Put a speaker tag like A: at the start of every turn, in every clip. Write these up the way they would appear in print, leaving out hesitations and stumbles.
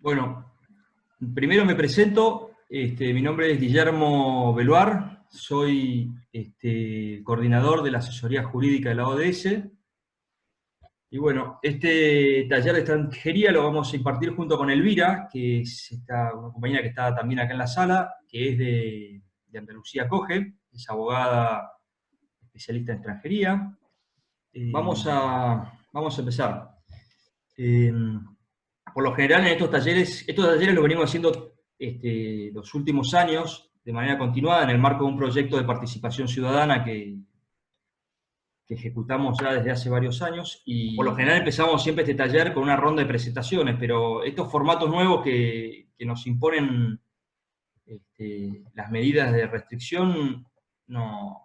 A: Bueno, primero me presento, mi nombre es Guillermo Beluar, soy coordinador de la asesoría jurídica de la ODS. Y bueno, este taller de extranjería lo vamos a impartir junto con Elvira, que es una compañera que está también acá en la sala, que es de Andalucía Coge, es abogada especialista en extranjería. Vamos a empezar. Por lo general en estos talleres los venimos haciendo los últimos años de manera continuada en el marco de un proyecto de participación ciudadana que ejecutamos ya desde hace varios años, y por lo general empezamos siempre este taller con una ronda de presentaciones, pero estos formatos nuevos que nos imponen las medidas de restricción nos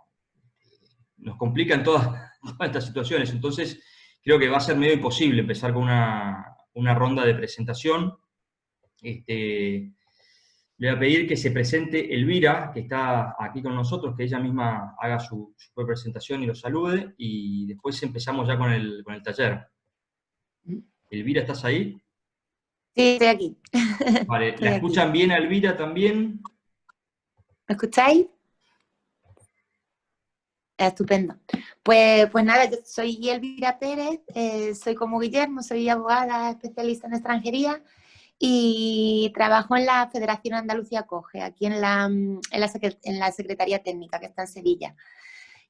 A: complican todas estas situaciones. Entonces creo que va a ser medio imposible empezar con una ronda de presentación. Le voy a pedir que se presente Elvira, que está aquí con nosotros, que ella misma haga su propia presentación y lo salude, y después empezamos ya con el taller. Elvira, ¿estás ahí?
B: Sí, estoy aquí.
A: Vale,
B: Estoy
A: ¿la
B: aquí.
A: escuchan bien a Elvira también?
B: ¿Me escucháis? Estupendo. Pues nada, yo soy Elvira Pérez, soy como Guillermo, soy abogada especialista en extranjería y trabajo en la Federación Andalucía Coge, aquí en la Secretaría Técnica, que está en Sevilla.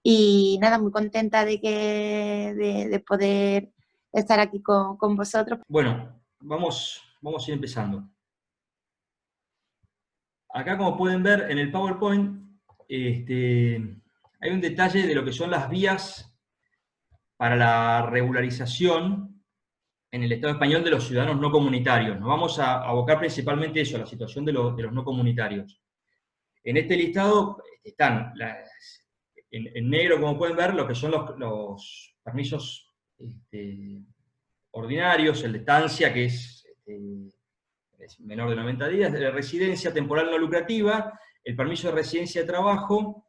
B: Y nada, muy contenta de poder estar aquí con vosotros.
A: Bueno, vamos a ir empezando. Acá, como pueden ver en el PowerPoint, hay un detalle de lo que son las vías para la regularización en el Estado español de los ciudadanos no comunitarios. Nos vamos a abocar principalmente eso, a la situación de los no comunitarios. En este listado están en negro, como pueden ver, lo que son los permisos ordinarios, el de estancia, que es menor de 90 días, de residencia temporal no lucrativa, el permiso de residencia y trabajo,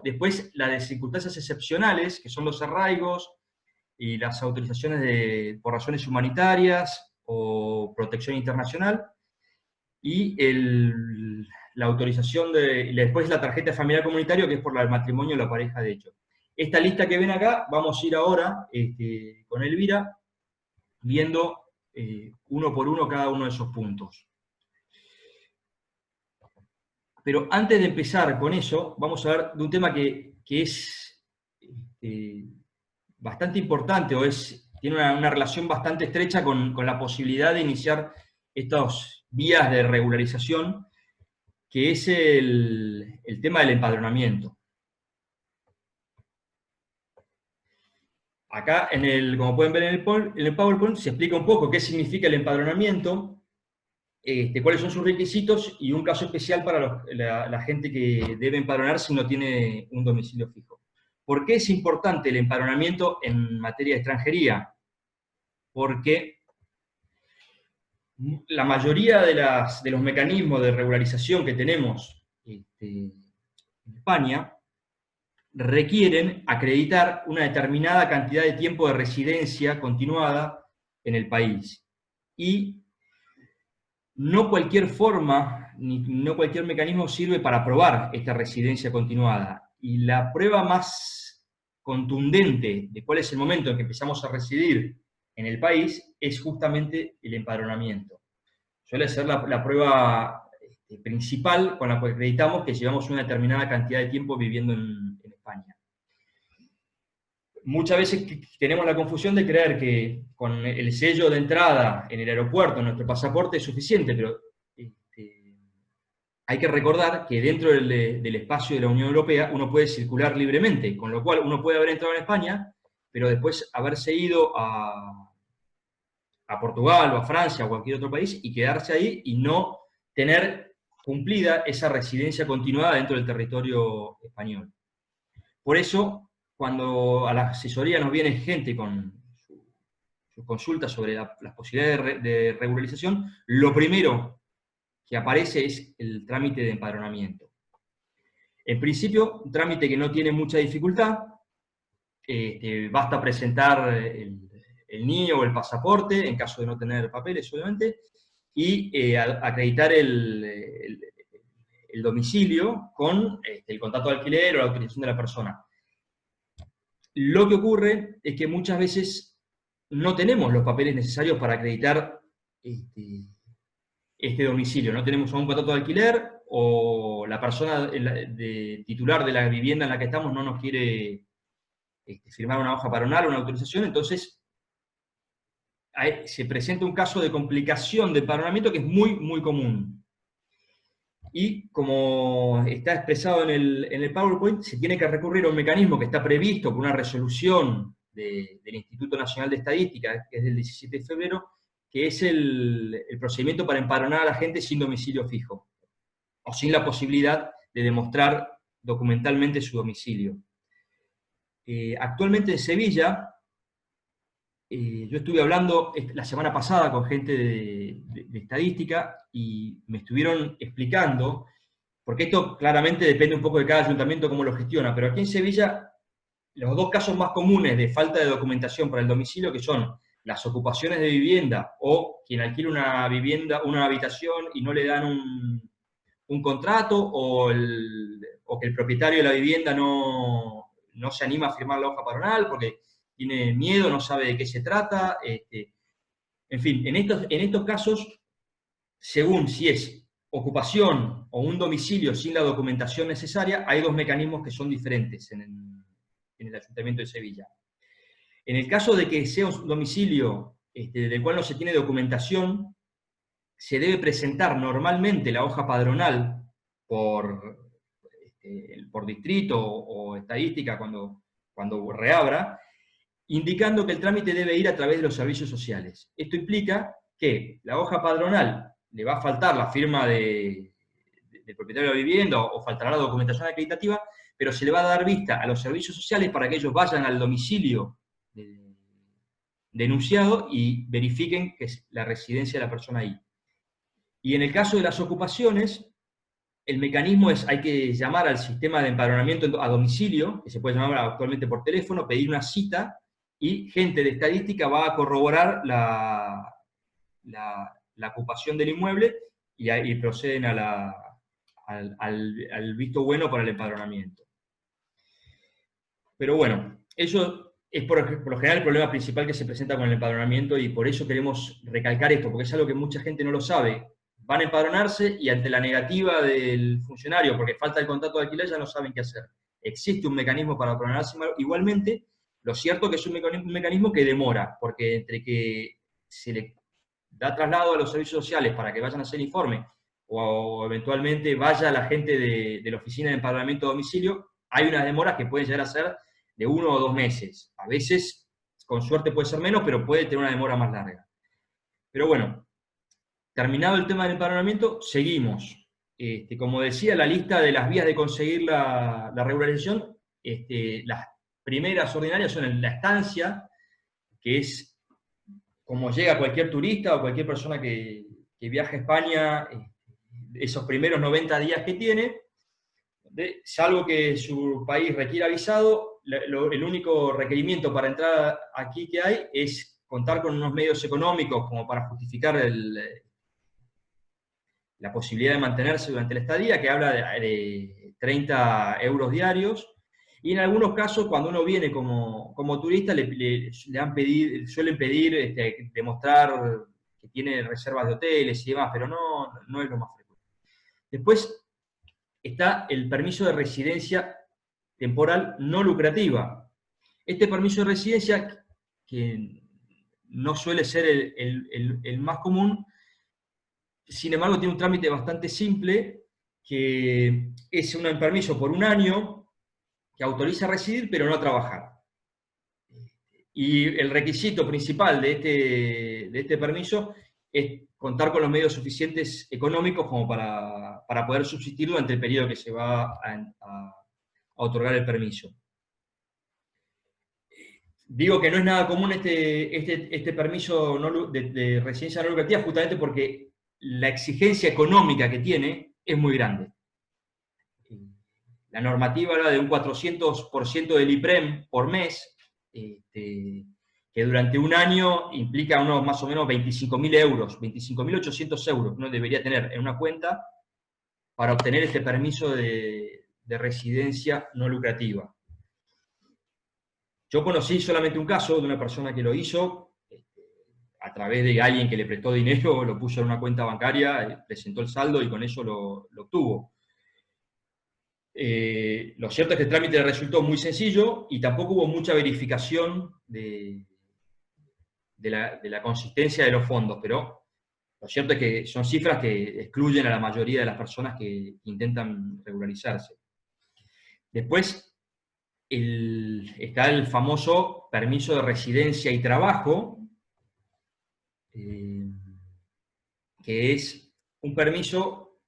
A: después la de circunstancias excepcionales, que son los arraigos y las autorizaciones por razones humanitarias o protección internacional, y la autorización después la tarjeta familiar comunitario, que es por el matrimonio o la pareja de hecho. Esta lista que ven acá, vamos a ir ahora con Elvira, viendo uno por uno cada uno de esos puntos. Pero antes de empezar con eso, vamos a hablar de un tema que es bastante importante, tiene una relación bastante estrecha con la posibilidad de iniciar estas vías de regularización, que es el tema del empadronamiento. Acá, como pueden ver en el PowerPoint, se explica un poco qué significa el empadronamiento, cuáles son sus requisitos y un caso especial para la gente que debe empadronar si no tiene un domicilio fijo. ¿Por qué es importante el empadronamiento en materia de extranjería? Porque la mayoría de los mecanismos de regularización que tenemos en España requieren acreditar una determinada cantidad de tiempo de residencia continuada en el país. Y no cualquier forma, no cualquier mecanismo sirve para probar esta residencia continuada. Y la prueba más contundente de cuál es el momento en que empezamos a residir en el país es justamente el empadronamiento. Suele ser la prueba principal con la que acreditamos que llevamos una determinada cantidad de tiempo viviendo en España. Muchas veces tenemos la confusión de creer que con el sello de entrada en el aeropuerto, en nuestro pasaporte, es suficiente, pero hay que recordar que dentro del espacio de la Unión Europea uno puede circular libremente, con lo cual uno puede haber entrado en España, pero después haberse ido a Portugal o a Francia o a cualquier otro país y quedarse ahí y no tener cumplida esa residencia continuada dentro del territorio español. Por eso, cuando a la asesoría nos viene gente con sus consultas sobre las posibilidades de regularización, lo primero que aparece es el trámite de empadronamiento. En principio, un trámite que no tiene mucha dificultad, basta presentar el NIE o el pasaporte, en caso de no tener papeles, obviamente, y acreditar el domicilio con el contrato de alquiler o la autorización de la persona. Lo que ocurre es que muchas veces no tenemos los papeles necesarios para acreditar este domicilio. No tenemos un contrato de alquiler o la persona titular de la vivienda en la que estamos no nos quiere firmar una hoja padronal o una autorización, entonces se presenta un caso de complicación de empadronamiento que es muy, muy común. Y como está expresado en el PowerPoint, se tiene que recurrir a un mecanismo que está previsto por una resolución del Instituto Nacional de Estadística, que es del 17 de febrero, que es el procedimiento para empadronar a la gente sin domicilio fijo, o sin la posibilidad de demostrar documentalmente su domicilio. Actualmente en Sevilla, yo estuve hablando la semana pasada con gente de estadística y me estuvieron explicando, porque esto claramente depende un poco de cada ayuntamiento cómo lo gestiona, pero aquí en Sevilla los dos casos más comunes de falta de documentación para el domicilio, que son las ocupaciones de vivienda o quien alquila una vivienda, una habitación y no le dan un contrato, o que el propietario de la vivienda no se anima a firmar la hoja padronal porque tiene miedo, no sabe de qué se trata. En fin, en estos casos, según si es ocupación o un domicilio sin la documentación necesaria, hay dos mecanismos que son diferentes en el Ayuntamiento de Sevilla. En el caso de que sea un domicilio del cual no se tiene documentación, se debe presentar normalmente la hoja padronal por distrito o estadística cuando reabra, indicando que el trámite debe ir a través de los servicios sociales. Esto implica que la hoja padronal le va a faltar la firma del propietario de la vivienda o faltará la documentación acreditativa, pero se le va a dar vista a los servicios sociales para que ellos vayan al domicilio denunciado y verifiquen que es la residencia de la persona ahí. Y en el caso de las ocupaciones, el mecanismo es, hay que llamar al sistema de empadronamiento a domicilio, que se puede llamar actualmente por teléfono, pedir una cita, y gente de estadística va a corroborar la ocupación del inmueble y proceden al visto bueno para el empadronamiento. Pero bueno, eso es por lo general el problema principal que se presenta con el empadronamiento, y por eso queremos recalcar esto, porque es algo que mucha gente no lo sabe. Van a empadronarse y ante la negativa del funcionario, porque falta el contrato de alquiler, ya no saben qué hacer. Existe un mecanismo para empadronarse igualmente. Lo cierto es que es un mecanismo que demora, porque entre que se le da traslado a los servicios sociales para que vayan a hacer informe, o eventualmente vaya la gente de la oficina de empadronamiento a domicilio, hay unas demoras que pueden llegar a ser de 1 o 2 meses. A veces, con suerte puede ser menos, pero puede tener una demora más larga. Pero bueno, terminado el tema del empadronamiento, seguimos. Como decía, la lista de las vías de conseguir la regularización, las primeras ordinarias son en la estancia, que es como llega cualquier turista o cualquier persona que viaja a España, esos primeros 90 días que tiene, salvo que su país requiera visado, el único requerimiento para entrar aquí que hay es contar con unos medios económicos como para justificar la posibilidad de mantenerse durante la estadía, que habla de 30 euros diarios, y en algunos casos, cuando uno viene como turista, suelen pedir demostrar que tiene reservas de hoteles y demás, pero no es lo más frecuente. Después está el permiso de residencia temporal no lucrativa. Este permiso de residencia, que no suele ser el más común, sin embargo tiene un trámite bastante simple, que es un permiso por 1 año, que autoriza a residir pero no a trabajar. Y el requisito principal de este permiso es contar con los medios suficientes económicos como para poder subsistir durante el periodo que se va a otorgar el permiso. Digo que no es nada común este permiso de residencia no lucrativa, justamente porque la exigencia económica que tiene es muy grande. La normativa habla de un 400% del IPREM por mes, que que durante un año implica unos más o menos 25.000 euros, 25.800 euros uno debería tener en una cuenta para obtener este permiso de residencia no lucrativa. Yo conocí solamente un caso de una persona que lo hizo, a través de alguien que le prestó dinero, lo puso en una cuenta bancaria, presentó el saldo y con eso lo obtuvo. Lo cierto es que el trámite resultó muy sencillo y tampoco hubo mucha verificación de la consistencia de los fondos, pero lo cierto es que son cifras que excluyen a la mayoría de las personas que intentan regularizarse. Después está el famoso permiso de residencia y trabajo, que es un permiso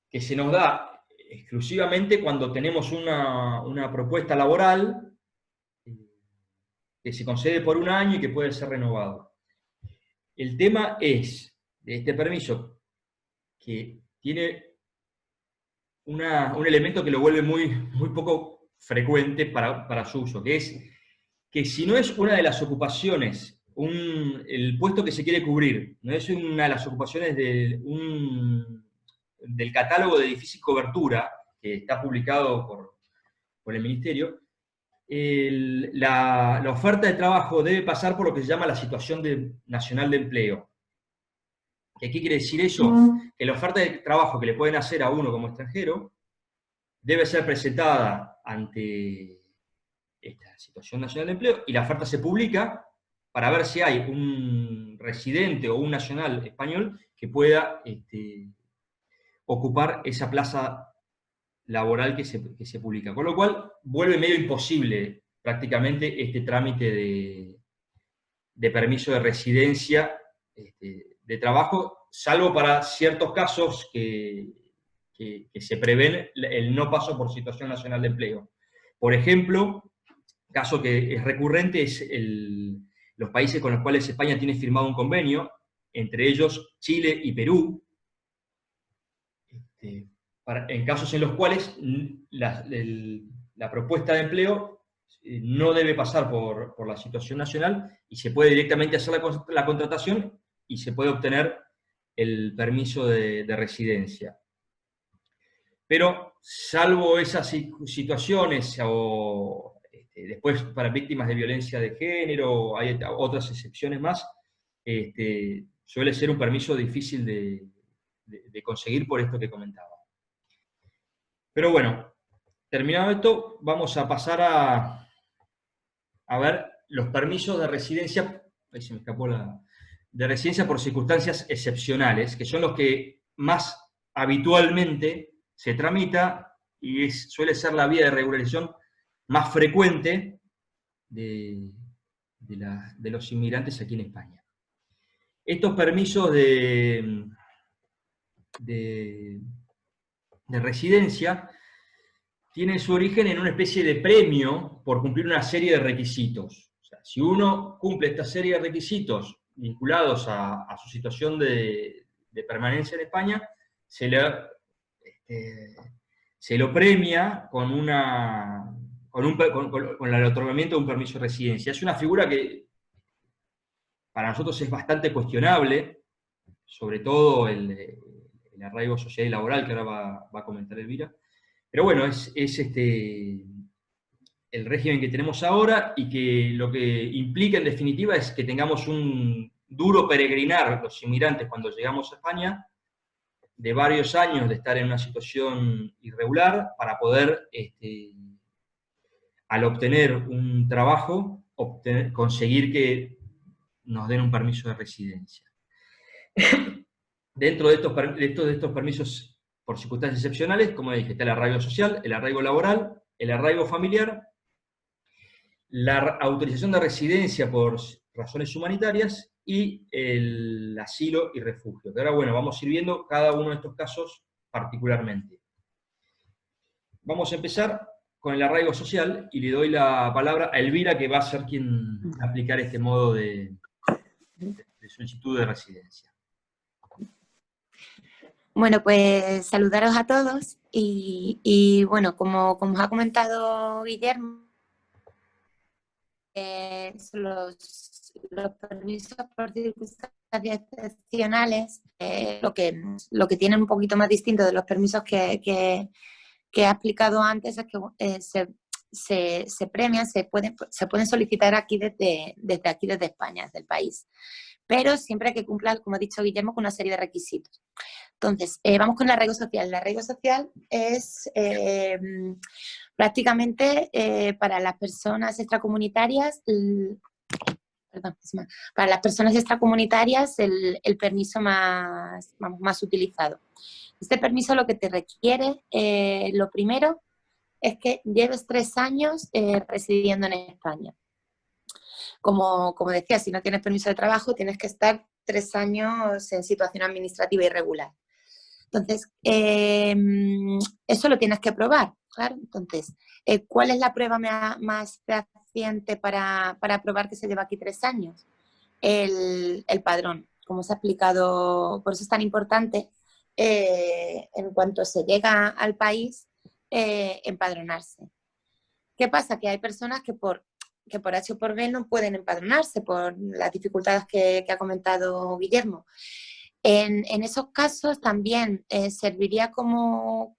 A: que se nos da exclusivamente cuando tenemos una propuesta laboral que se concede por un año y que puede ser renovado. El tema es, de este permiso, que tiene un elemento que lo vuelve muy poco frecuente para su uso, que es que si no es una de las ocupaciones, el puesto que se quiere cubrir, no es una de las ocupaciones del catálogo de difícil cobertura, que está publicado por el Ministerio, la oferta de trabajo debe pasar por lo que se llama la situación nacional de empleo. ¿Qué quiere decir eso? Que la oferta de trabajo que le pueden hacer a uno como extranjero debe ser presentada ante esta situación nacional de empleo y la oferta se publica para ver si hay un residente o un nacional español que pueda ocupar esa plaza laboral que se publica. Con lo cual, vuelve medio imposible prácticamente este trámite de permiso de residencia de trabajo, salvo para ciertos casos que se prevén el no paso por situación nacional de empleo. Por ejemplo, caso que es recurrente es los países con los cuales España tiene firmado un convenio, entre ellos Chile y Perú, en casos en los cuales la propuesta de empleo no debe pasar por la situación nacional y se puede directamente hacer la contratación y se puede obtener el permiso de residencia. Pero, salvo esas situaciones, o después para víctimas de violencia de género, hay otras excepciones más, suele ser un permiso difícil de conseguir por esto que comentaba. Pero bueno, terminado esto, vamos a pasar a ver los permisos de residencia, ahí se me escapó de residencia por circunstancias excepcionales, que son los que más habitualmente se tramita y suele ser la vía de regularización más frecuente de los inmigrantes aquí en España. Estos permisos de residencia tienen su origen en una especie de premio por cumplir una serie de requisitos. O sea, si uno cumple esta serie de requisitos vinculados a su situación de permanencia en España, se lo premia con el otorgamiento de un permiso de residencia. Es una figura que para nosotros es bastante cuestionable, sobre todo el arraigo social y laboral, que ahora va a comentar Elvira. Pero bueno, es el régimen que tenemos ahora y que lo que implica en definitiva es que tengamos un duro peregrinar los inmigrantes cuando llegamos a España, de varios años de estar en una situación irregular para poder, al obtener un trabajo, conseguir que nos den un permiso de residencia. Dentro de estos permisos por circunstancias excepcionales, como dije, está el arraigo social, el arraigo laboral, el arraigo familiar, la autorización de residencia por razones humanitarias y el asilo y refugio. Ahora, bueno, vamos a ir viendo cada uno de estos casos particularmente. Vamos a empezar con el arraigo social y le doy la palabra a Elvira, que va a ser quien va a aplicar este modo de solicitud de residencia.
B: Bueno, pues saludaros a todos y bueno, como os ha comentado Guillermo, los permisos por circunstancias excepcionales, lo que tienen un poquito más distinto de los permisos que he explicado antes es que se premian, se pueden solicitar aquí desde España, desde el país. Pero siempre hay que cumplir, como ha dicho Guillermo, con una serie de requisitos. Entonces, vamos con el arraigo social. El arraigo social es prácticamente para las personas extracomunitarias, para las personas extracomunitarias el permiso más utilizado. Este permiso lo que te requiere, lo primero, es que lleves 3 años residiendo en España. Como decía, si no tienes permiso de trabajo, tienes que estar 3 años en situación administrativa irregular. Entonces, eso lo tienes que probar, claro. Entonces, ¿cuál es la prueba más fehaciente para probar que se lleva aquí 3 años? El padrón, como se ha explicado, por eso es tan importante, en cuanto se llega al país, empadronarse. ¿Qué pasa? Que hay personas que por H o por B no pueden empadronarse por las dificultades que ha comentado Guillermo. En esos casos también serviría como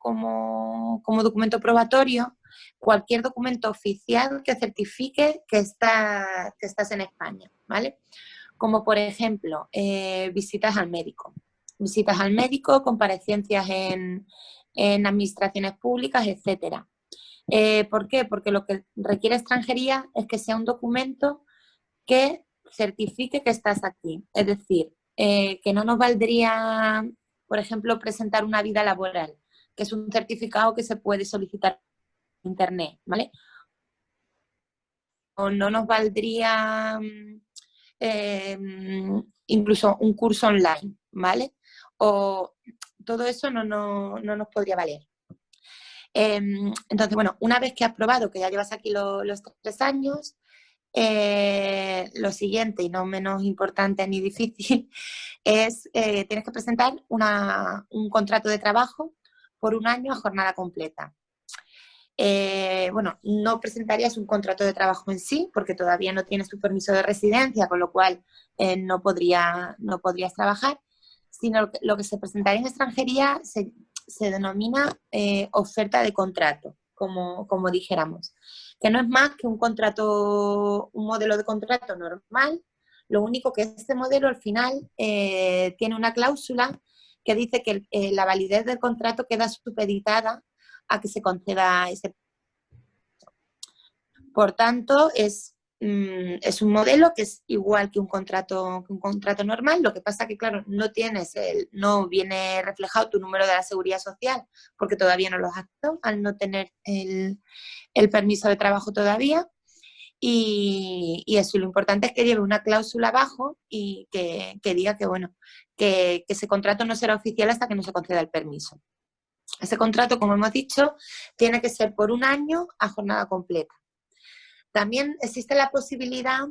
B: documento probatorio cualquier documento oficial que certifique que estás en España, ¿vale? Como por ejemplo, visitas al médico. Visitas al médico, comparecencias en administraciones públicas, etcétera. ¿Por qué? Porque lo que requiere extranjería es que sea un documento que certifique que estás aquí. Es decir, que no nos valdría, por ejemplo, presentar una vida laboral, que es un certificado que se puede solicitar en internet, ¿vale? O no nos valdría incluso un curso online, ¿vale? O todo eso no nos podría valer. Entonces, bueno, una vez que has probado que ya llevas aquí los 3 años, lo siguiente, y no menos importante ni difícil, es tienes que presentar un contrato de trabajo por 1 año a jornada completa. Bueno, no presentarías un contrato de trabajo en sí, porque todavía no tienes tu permiso de residencia, con lo cual no podrías trabajar, sino lo que se presentaría en extranjería se denomina oferta de contrato, como dijéramos, que no es más que un modelo de contrato normal. Lo único que este modelo al final tiene una cláusula que dice que la validez del contrato queda supeditada a que se conceda ese. Por tanto, es un modelo que es igual que un contrato normal. Lo que pasa que, claro, no viene reflejado tu número de la Seguridad Social porque todavía no lo has hecho, al no tener el permiso de trabajo todavía. Y eso, lo importante es que lleve una cláusula abajo y que diga que, bueno, que ese contrato no será oficial hasta que no se conceda el permiso. Ese contrato, como hemos dicho, tiene que ser por 1 año a jornada completa. También existe la posibilidad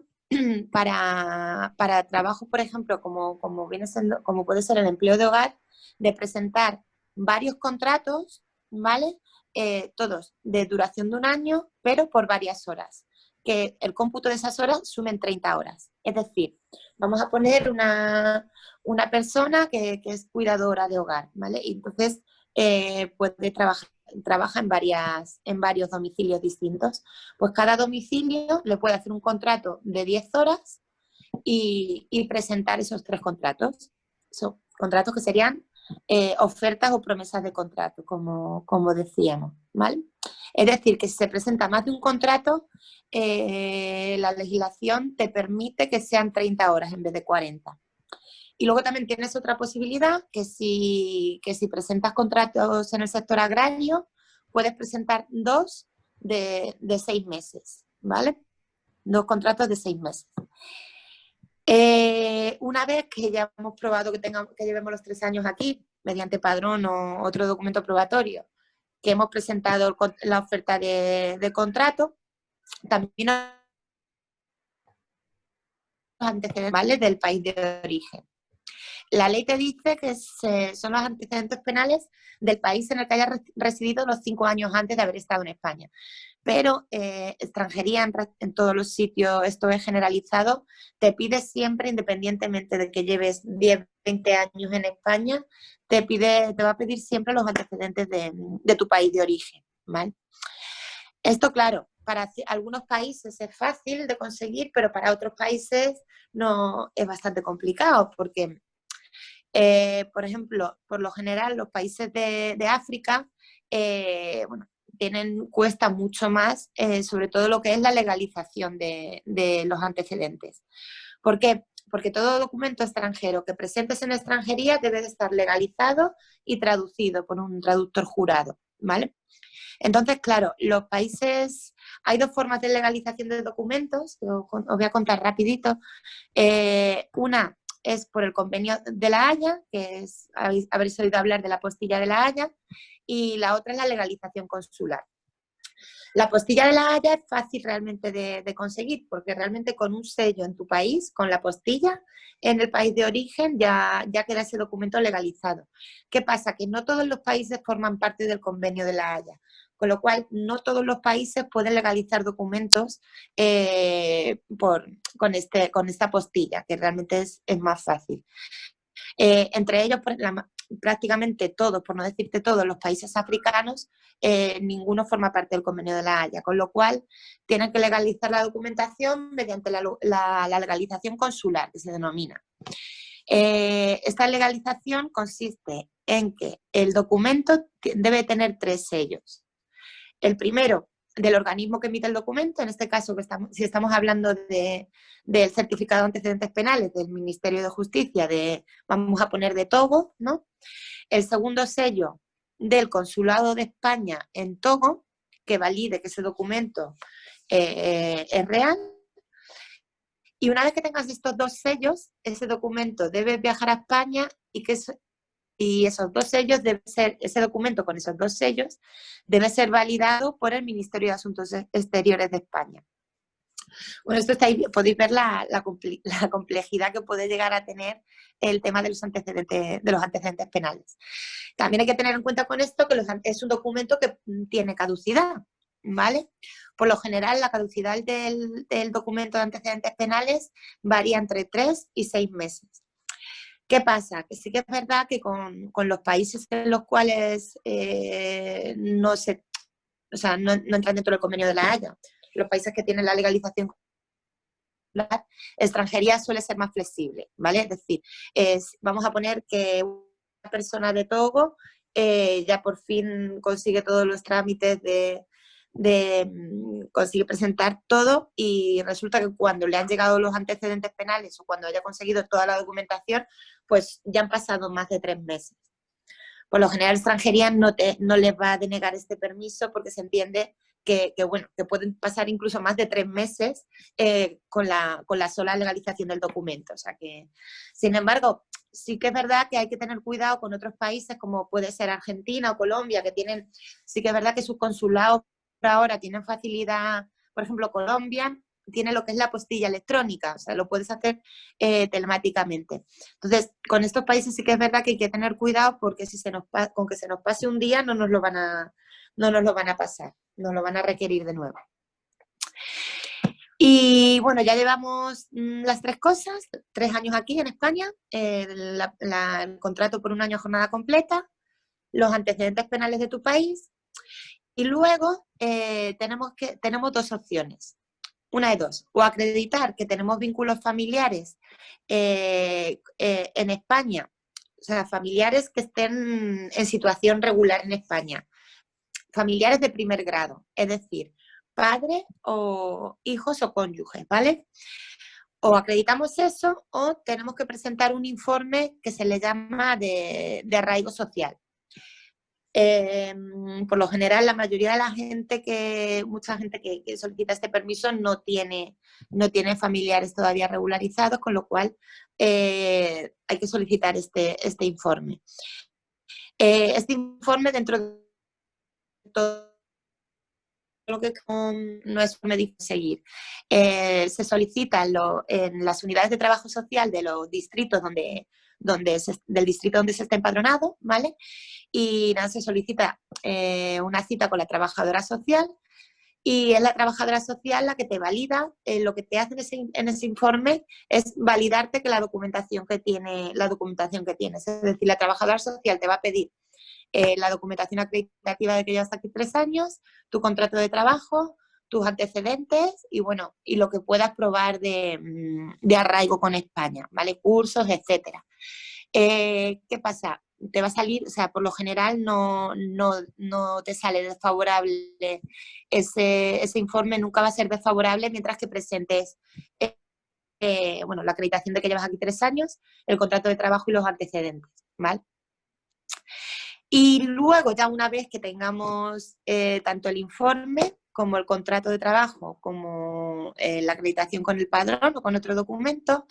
B: para trabajo, por ejemplo, como puede ser el empleo de hogar, de presentar varios contratos, ¿vale? Todos de duración de 1 año, pero por varias horas. Que el cómputo de esas horas sumen 30 horas. Es decir, vamos a poner una persona que es cuidadora de hogar, ¿vale? Y entonces puede trabaja en varios domicilios distintos. Pues cada domicilio le puede hacer un contrato de 10 horas y presentar esos 3 contratos. Son contratos que serían ofertas o promesas de contrato, como decíamos, ¿vale? Es decir, que si se presenta más de un contrato, la legislación te permite que sean 30 horas en vez de 40. Y luego también tienes otra posibilidad, que si presentas contratos en el sector agrario, puedes presentar 2 de 6 meses, ¿vale? 2 contratos de 6 meses. Una vez que ya hemos probado que llevemos los 3 años aquí, mediante padrón o otro documento probatorio, que hemos presentado la oferta de contrato, también los antecedentes, ¿vale?, del país de origen. la ley te dice que son los antecedentes penales del país en el que hayas residido los 5 años antes de haber estado en España. Pero extranjería en todos los sitios, esto es generalizado, te pide siempre, independientemente de que lleves 10, 20 años en España, te va a pedir siempre los antecedentes de tu país de origen, ¿vale? Esto, claro, para algunos países es fácil de conseguir, pero para otros países no es bastante complicado, porque, por ejemplo, por lo general, los países de África, bueno, cuesta mucho más, sobre todo lo que es la legalización de los antecedentes. ¿Por qué? Porque todo documento extranjero que presentes en extranjería debe de estar legalizado y traducido por un traductor jurado, ¿vale? Entonces, claro, los países, hay 2 formas de legalización de documentos, os voy a contar rapidito. Una es por el convenio de La Haya, que habréis oído hablar de la apostilla de La Haya, y la otra es la legalización consular. La apostilla de La Haya es fácil realmente de conseguir, porque realmente con un sello en tu país, con la apostilla, en el país de origen ya queda ese documento legalizado. ¿Qué pasa? Que no todos los países forman parte del convenio de La Haya, con lo cual no todos los países pueden legalizar documentos con esta apostilla, que realmente es más fácil. Entre ellos, prácticamente todos, por no decirte todos, los países africanos, ninguno forma parte del Convenio de La Haya, con lo cual tienen que legalizar la documentación mediante la legalización consular, que se denomina. Esta legalización consiste en que el documento debe tener 3 sellos. El primero, del organismo que emite el documento, en este caso, si estamos hablando del certificado de antecedentes penales del Ministerio de Justicia, vamos a poner de Togo, ¿no? El segundo sello del Consulado de España en Togo, que valide que ese documento es real. Y una vez que tengas estos 2 sellos, ese documento debe viajar a España y esos 2 sellos ese documento con esos 2 sellos debe ser validado por el Ministerio de Asuntos Exteriores de España. Bueno, esto podéis ver la complejidad que puede llegar a tener el tema de los antecedentes penales. También hay que tener en cuenta con esto que es un documento que tiene caducidad, ¿vale? Por lo general, la caducidad del documento de antecedentes penales varía entre 3 y 6 meses. ¿Qué pasa? Que sí que es verdad que con los países en los cuales no entran dentro del Convenio de La Haya, los países que tienen la legalización consular, extranjería suele ser más flexible, ¿vale? Es decir, vamos a poner que una persona de Togo ya por fin consigue todos los trámites consigue presentar todo y resulta que cuando le han llegado los antecedentes penales o cuando haya conseguido toda la documentación, pues ya han pasado más de 3 meses. Por lo general, extranjería no les va a denegar este permiso porque se entiende que pueden pasar incluso más de 3 meses con la sola legalización del documento. O sea que, sin embargo, sí que es verdad que hay que tener cuidado con otros países como puede ser Argentina o Colombia, que sí que es verdad que sus consulados ahora tienen facilidad. Por ejemplo, Colombia tiene lo que es la apostilla electrónica, o sea, lo puedes hacer telemáticamente. Entonces, con estos países sí que es verdad que hay que tener cuidado porque con que se nos pase un día no nos lo van a pasar, nos lo van a requerir de nuevo. Y bueno, ya llevamos las 3 cosas, 3 años aquí en España, el contrato por 1 año jornada completa, los antecedentes penales de tu país y luego tenemos 2 opciones. Una de 2, o acreditar que tenemos vínculos familiares en España, o sea, familiares que estén en situación regular en España, familiares de primer grado, es decir, padre o hijos o cónyuges, ¿vale? O acreditamos eso o tenemos que presentar un informe que se le llama de arraigo social. Por lo general, la mayoría de mucha gente que solicita este permiso no tiene familiares todavía regularizados, con lo cual hay que solicitar este informe. Este informe, dentro de todo lo que no es difícil seguir, se solicita en las unidades de trabajo social de los distritos donde del distrito donde se está empadronado, ¿vale? Y nada, se solicita una cita con la trabajadora social y es la trabajadora social la que te valida. Lo que te hace en ese informe es validarte que la documentación que tienes. Es decir, la trabajadora social te va a pedir la documentación acreditativa de que llevas aquí 3 años, tu contrato de trabajo, tus antecedentes y bueno, y lo que puedas probar de arraigo con España, ¿vale? Cursos, etcétera. ¿Qué pasa? Te va a salir, o sea, por lo general no te sale desfavorable ese informe, nunca va a ser desfavorable mientras que presentes bueno, la acreditación de que llevas aquí 3 años, el contrato de trabajo y los antecedentes, ¿vale? Y luego, ya una vez que tengamos tanto el informe como el contrato de trabajo, como la acreditación con el padrón o con otro documento,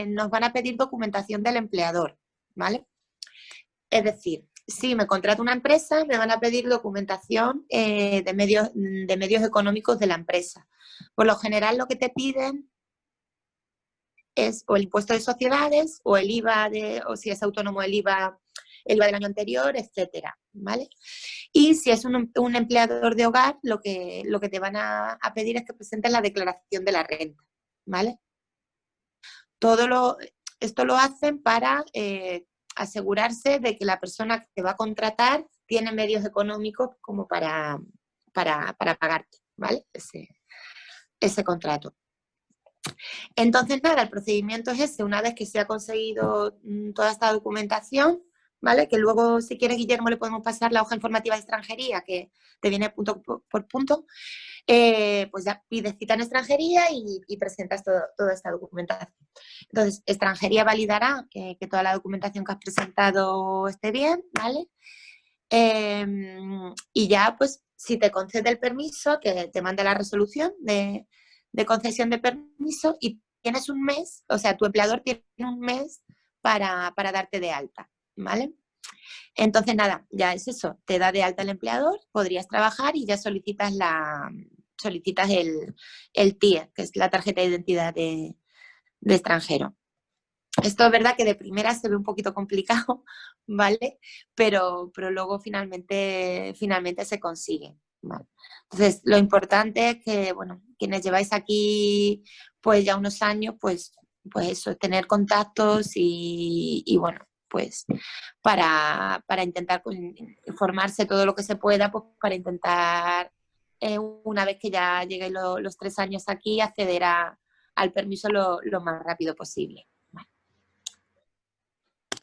B: nos van a pedir documentación del empleador, ¿vale? Es decir, si me contrato una empresa, me van a pedir documentación de medios económicos de la empresa. Por lo general, lo que te piden es o el impuesto de sociedades o el IVA, o si es autónomo, el IVA del año anterior, etcétera, ¿vale? Y si es un empleador de hogar, lo que te van a pedir es que presentes la declaración de la renta, ¿vale? Esto lo hacen para asegurarse de que la persona que va a contratar tiene medios económicos como para pagarte, ¿vale? Ese contrato. Entonces, nada, el procedimiento es ese. Una vez que se ha conseguido toda esta documentación, ¿vale? Que luego, si quieres, Guillermo, le podemos pasar la hoja informativa de extranjería, que te viene punto por punto, pues ya pides cita en extranjería y presentas toda esta documentación. Entonces, extranjería validará que toda la documentación que has presentado esté bien, ¿vale? Y ya, pues, si te concede el permiso, te manda la resolución de concesión de permiso y tienes un mes, o sea, tu empleador tiene un mes para darte de alta, ¿vale? Entonces, nada, ya es eso, te da de alta el empleador, podrías trabajar y ya solicitas el TIE, que es la tarjeta de identidad de extranjero. Esto es verdad que de primera se ve un poquito complicado, ¿vale? Pero luego finalmente se consigue, ¿vale? Entonces, lo importante es que, bueno, quienes lleváis aquí pues ya unos años, pues eso, tener contactos y bueno, pues para intentar informarse todo lo que se pueda, pues para intentar, una vez que ya lleguen los 3 años aquí, acceder al permiso lo más rápido posible.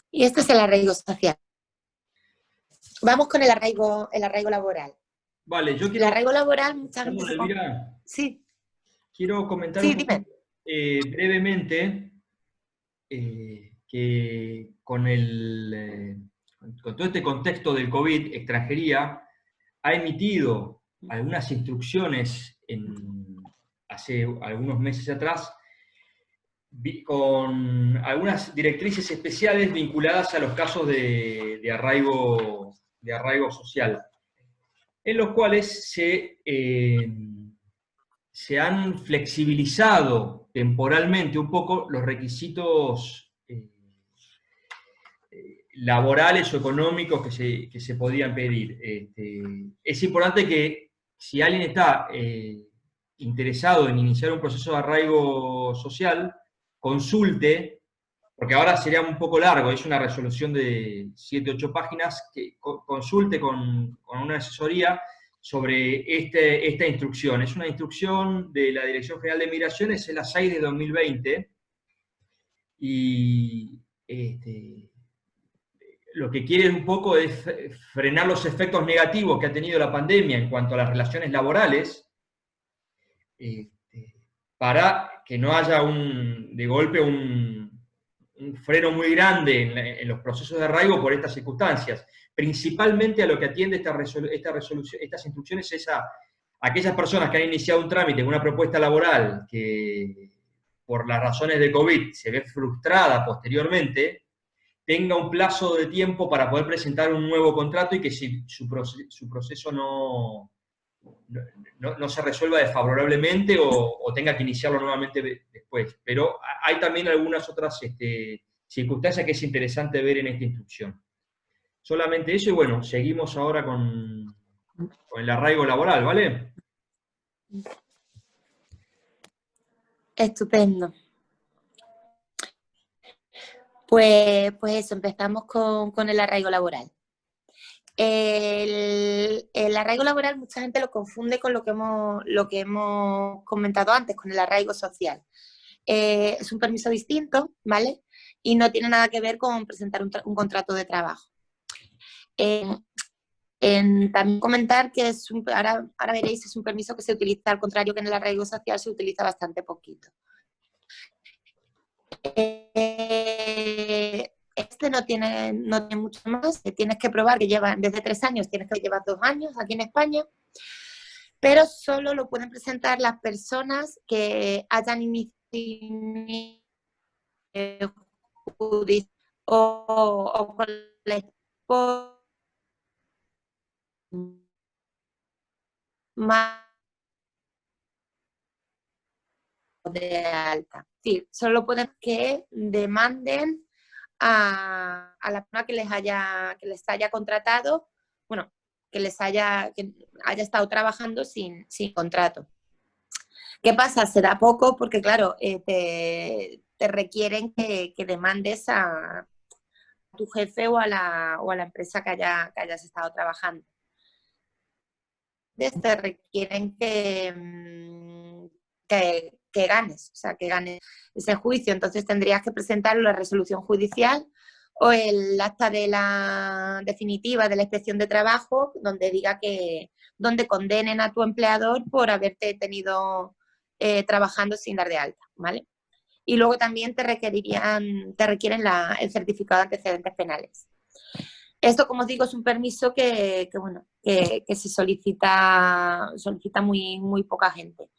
B: Y este es el arraigo social. Vamos con el arraigo laboral.
A: Vale, yo
B: El
A: quiero...
B: arraigo laboral, muchas veces...
A: Elvira,
B: Sí.
A: quiero comentar
B: Sí,
A: un poco,
B: dime.
A: brevemente que con todo este contexto del COVID, extranjería ha emitido algunas instrucciones hace algunos meses atrás con algunas directrices especiales vinculadas a los casos de arraigo social, en los cuales se han flexibilizado temporalmente un poco los requisitos laborales o económicos que se podían pedir. Es importante que si alguien está interesado en iniciar un proceso de arraigo social, consulte, porque ahora sería un poco largo, es una resolución de 7, 8 páginas, que consulte con una asesoría sobre esta instrucción. Es una instrucción de la Dirección General de Migraciones, es la 6 de 2020, y lo que quiere un poco es frenar los efectos negativos que ha tenido la pandemia en cuanto a las relaciones laborales, para que no haya de golpe un freno muy grande en los procesos de arraigo por estas circunstancias. Principalmente a lo que atiende estas instrucciones es a aquellas personas que han iniciado un trámite con una propuesta laboral que por las razones de COVID se ve frustrada posteriormente, tenga un plazo de tiempo para poder presentar un nuevo contrato y que si su proceso no se resuelva desfavorablemente o tenga que iniciarlo nuevamente después. Pero hay también algunas otras circunstancias que es interesante ver en esta instrucción. Solamente eso y bueno, seguimos ahora con el arraigo laboral, ¿vale?
B: Estupendo. Pues eso, empezamos con el arraigo laboral. El arraigo laboral mucha gente lo confunde con lo que hemos comentado antes, con el arraigo social. Es un permiso distinto, ¿vale? Y no tiene nada que ver con presentar un contrato de trabajo. También comentar que ahora veréis, es un permiso que se utiliza, al contrario que en el arraigo social, se utiliza bastante poquito. Este no tiene mucho más, tienes que probar que llevan desde 3 años, tienes que llevar 2 años aquí en España, pero solo lo pueden presentar las personas que hayan iniciado o con la más de alta. Sí, solo pueden que demanden a la persona que les haya contratado, bueno, que haya estado trabajando sin contrato. ¿Qué pasa? Se da poco porque, claro, te requieren que demandes a tu jefe o a la empresa que hayas estado trabajando. Te requieren que ganes, o sea, que ganes ese juicio. Entonces tendrías que presentar la resolución judicial o el acta de la definitiva de la inspección de trabajo donde diga donde condenen a tu empleador por haberte tenido trabajando sin dar de alta, ¿vale? Y luego también te requieren el certificado de antecedentes penales. Esto, como os digo, es un permiso que se solicita muy, muy poca gente.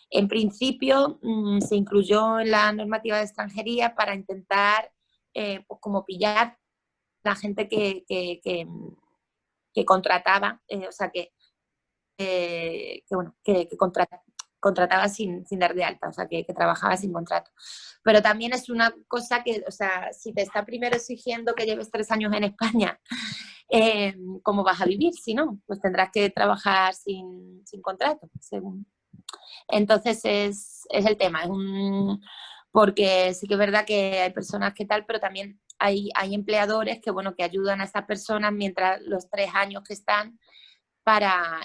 B: En principio, se incluyó en la normativa de extranjería para intentar pues como pillar la gente que contrataba, o sea, que contrataba sin dar de alta, o sea, que trabajaba sin contrato. Pero también es una cosa que, o sea, si te está primero exigiendo que lleves 3 años en España, ¿cómo vas a vivir? Si no, pues tendrás que trabajar sin contrato, según. Entonces es el tema, porque sí que es verdad que hay personas que tal, pero también hay empleadores que, bueno, que ayudan a estas personas mientras los 3 años que están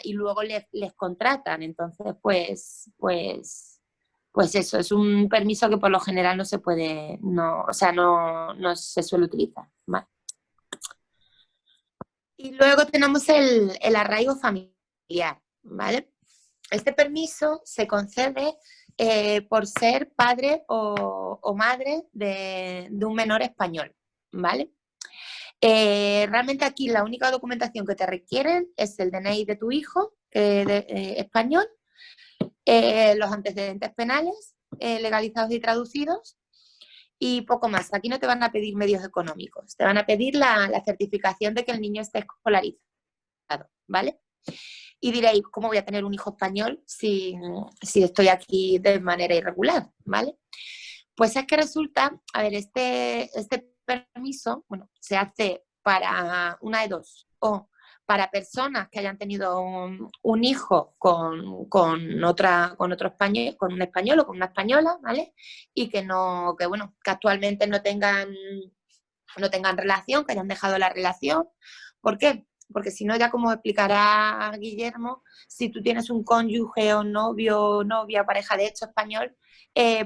B: y luego les contratan. Entonces, pues eso, es un permiso que por lo general no se puede, no se suele utilizar, ¿vale? Y luego tenemos el arraigo familiar, ¿vale? Este permiso se concede por ser padre o madre de un menor español, ¿vale? Realmente aquí la única documentación que te requieren es el DNI de tu hijo español, los antecedentes penales legalizados y traducidos y poco más. Aquí no te van a pedir medios económicos, te van a pedir la certificación de que el niño esté escolarizado, ¿vale? Y diréis, ¿cómo voy a tener un hijo español si estoy aquí de manera irregular? ¿Vale? Pues es que resulta, a ver, este permiso, bueno, se hace para una de dos, o para personas que hayan tenido un hijo con otro español, con un español o con una española, ¿vale? Y que actualmente no tengan relación, que hayan dejado la relación. ¿Por qué? Porque si no, ya como explicará Guillermo, si tú tienes un cónyuge o novio o novia, pareja de hecho español,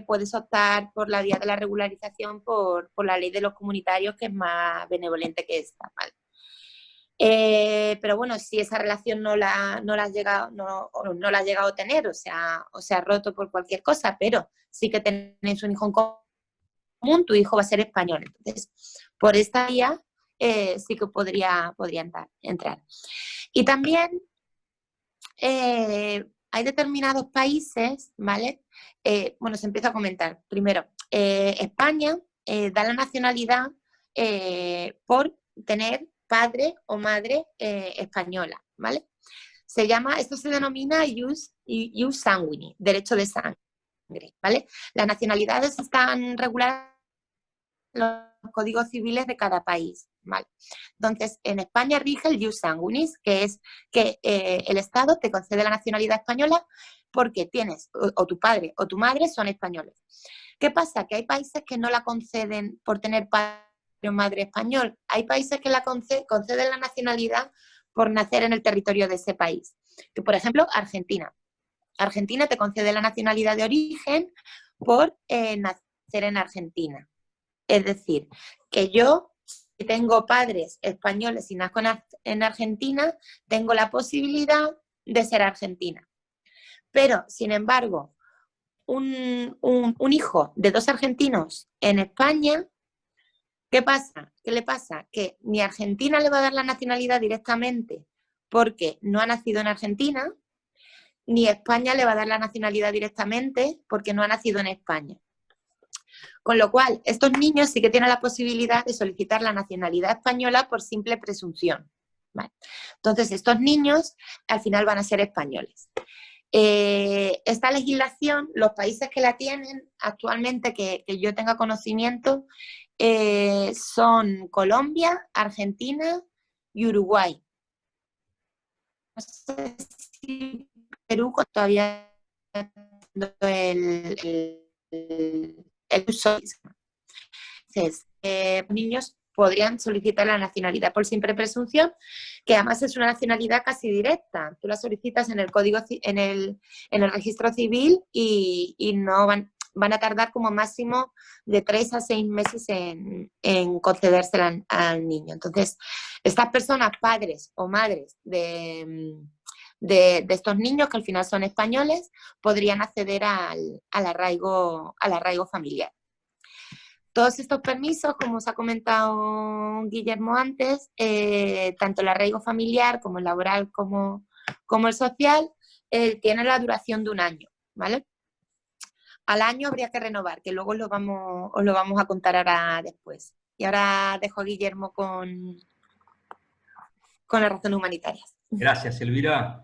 B: puedes optar por la vía de la regularización por la ley de los comunitarios, que es más benevolente que esta, ¿vale? Pero bueno, si esa relación no la has llegado a tener, o se ha roto por cualquier cosa, pero sí que tenéis un hijo en común, tu hijo va a ser español. Entonces, por esta vía sí que podría entrar. Y también hay determinados países, ¿vale? Bueno, se empieza a comentar. Primero, España da la nacionalidad por tener padre o madre española, ¿vale? Esto se denomina jus sanguinis, derecho de sangre, ¿vale? Las nacionalidades están reguladas los códigos civiles de cada país, ¿vale? Entonces, en España rige el jus sanguinis, que es que el Estado te concede la nacionalidad española porque tienes, o tu padre o tu madre son españoles. ¿Qué pasa? Que hay países que no la conceden por tener padre o madre español. Hay países que la conceden la nacionalidad por nacer en el territorio de ese país. Que, por ejemplo, Argentina. Argentina te concede la nacionalidad de origen por nacer en Argentina. Es decir, que yo, si tengo padres españoles y nazco en Argentina, tengo la posibilidad de ser argentina. Pero, sin embargo, un hijo de 2 argentinos en España, ¿qué pasa? ¿Qué le pasa? Que ni Argentina le va a dar la nacionalidad directamente porque no ha nacido en Argentina, ni España le va a dar la nacionalidad directamente porque no ha nacido en España. Con lo cual, estos niños sí que tienen la posibilidad de solicitar la nacionalidad española por simple presunción. ¿Vale? Entonces, estos niños al final van a ser españoles. Esta legislación, los países que la tienen actualmente, que yo tenga conocimiento, son Colombia, Argentina y Uruguay. No sé si Perú todavía el uso. Entonces, niños podrían solicitar la nacionalidad por simple presunción, que además es una nacionalidad casi directa. Tú la solicitas en el código, en el registro civil y no van a tardar como máximo de 3 a 6 meses en concedérsela al niño. Entonces, estas personas, padres o madres de estos niños, que al final son españoles, podrían acceder al arraigo familiar. Todos estos permisos, como os ha comentado Guillermo antes, tanto el arraigo familiar como el laboral como el social, tienen la duración de 1 año, ¿vale? Al año habría que renovar, que luego os lo vamos a contar ahora después. Y ahora dejo a Guillermo con las razones humanitarias.
A: Gracias, Elvira.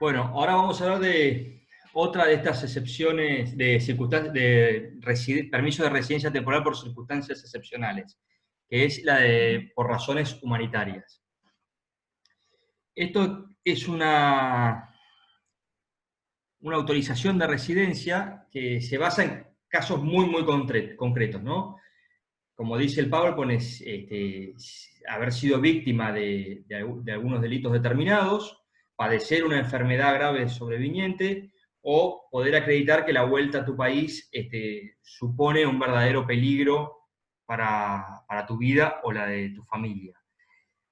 A: Bueno, ahora vamos a hablar de otra de estas excepciones de circunstancias de permiso de residencia temporal por circunstancias excepcionales, que es la de por razones humanitarias. Esto es una autorización de residencia que se basa en casos muy concretos, ¿no? Como dice el PowerPoint, es haber sido víctima de algunos delitos determinados, padecer una enfermedad grave sobreviniente, o poder acreditar que la vuelta a tu país supone un verdadero peligro para tu vida o la de tu familia.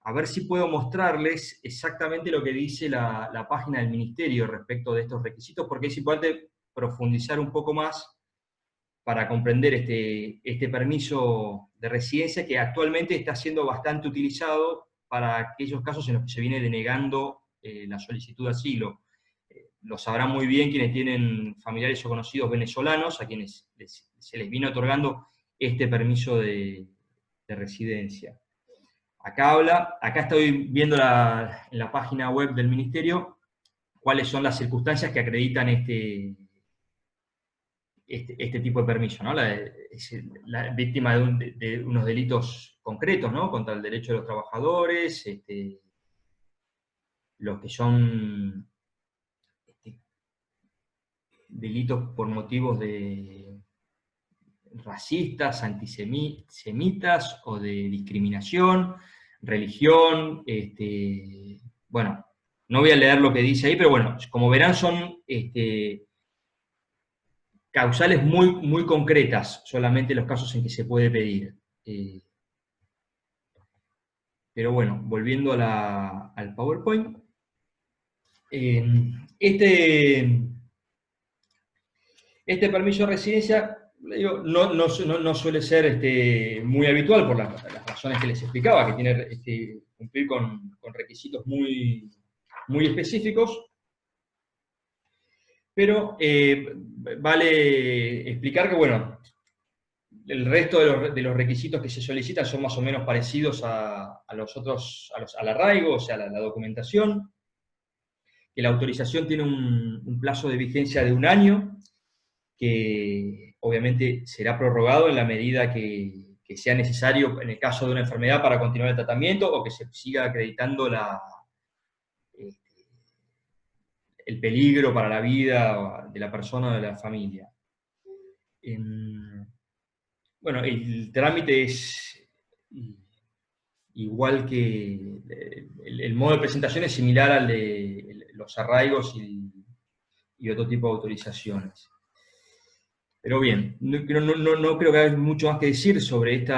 A: A ver si puedo mostrarles exactamente lo que dice la página del Ministerio respecto de estos requisitos, porque es importante profundizar un poco más para comprender este permiso de residencia, que actualmente está siendo bastante utilizado para aquellos casos en los que se viene denegando la solicitud de asilo. Lo sabrán muy bien quienes tienen familiares o conocidos venezolanos, a quienes se les viene otorgando este permiso de residencia. Acá estoy viendo en la página web del Ministerio cuáles son las circunstancias que acreditan este tipo de permiso, ¿no? La víctima de unos delitos concretos, ¿no? Contra el derecho de los trabajadores, los que son delitos por motivos de racistas, antisemitas o de discriminación, religión, bueno, no voy a leer lo que dice ahí, pero bueno, como verán son causales muy concretas, solamente los casos en que se puede pedir. Pero bueno, volviendo al PowerPoint. Este permiso de residencia, digo, no suele ser muy habitual por las razones que les explicaba, que tiene cumplir con requisitos muy específicos. Pero vale explicar que, bueno, el resto de los requisitos que se solicitan son más o menos parecidos a los otros, al arraigo, o sea, la documentación, que la autorización tiene un plazo de vigencia de 1 año, que obviamente será prorrogado en la medida que que sea necesario en el caso de una enfermedad para continuar el tratamiento o que se siga acreditando el peligro para la vida de la persona o de la familia. Bueno, el trámite es igual que el modo de presentación es similar al de los arraigos y otro tipo de autorizaciones. Pero bien, no creo que haya mucho más que decir sobre este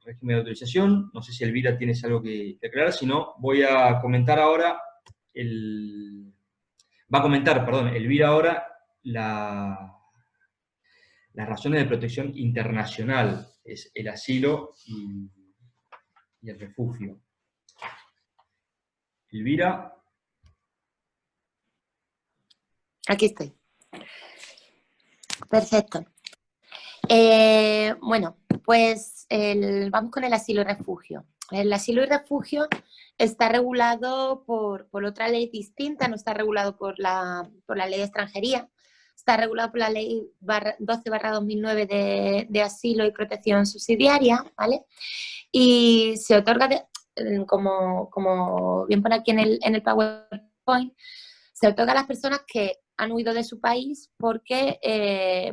A: régimen de autorización. No sé si Elvira tienes algo que aclarar, si no, voy a comentar ahora, va a comentar, perdón, Elvira ahora las razones de protección internacional, es el asilo y el refugio. Elvira.
B: Aquí estoy. Perfecto. Bueno, pues vamos con el asilo y refugio. El asilo y refugio está regulado por otra ley distinta, no está regulado por la ley de extranjería, está regulado por la ley 12/2009 de asilo y protección subsidiaria, ¿vale? Y se otorga, como bien pone aquí en el PowerPoint, se otorga a las personas que han huido de su país porque,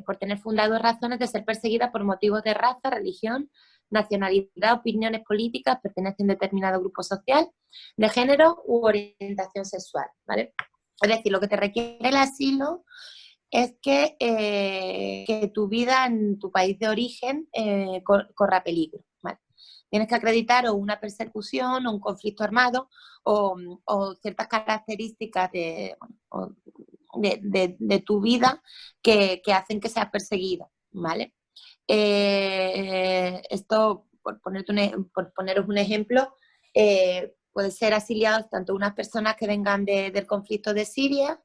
B: por tener fundado razones de ser perseguidas por motivos de raza, religión, nacionalidad, opiniones políticas, pertenecen a determinado grupo social, de género u orientación sexual, ¿vale? Es decir, lo que te requiere el asilo es que tu vida en tu país de origen corra peligro, ¿vale? Tienes que acreditar o una persecución o un conflicto armado o ciertas características de tu vida que hacen que seas perseguido, ¿vale? Esto, por poneros un ejemplo, puede ser asiliados tanto unas personas que vengan del conflicto de Siria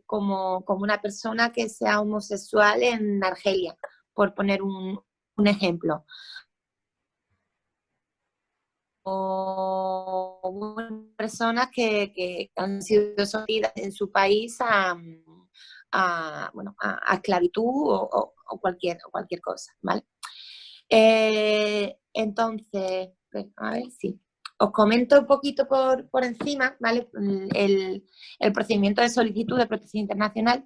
B: como una persona que sea homosexual en Argelia, por poner un ejemplo. O personas que han sido sometidas en su país a esclavitud o cualquier cosa, ¿vale? Entonces, a ver, sí. Os comento un poquito por encima, ¿vale? El procedimiento de solicitud de protección internacional,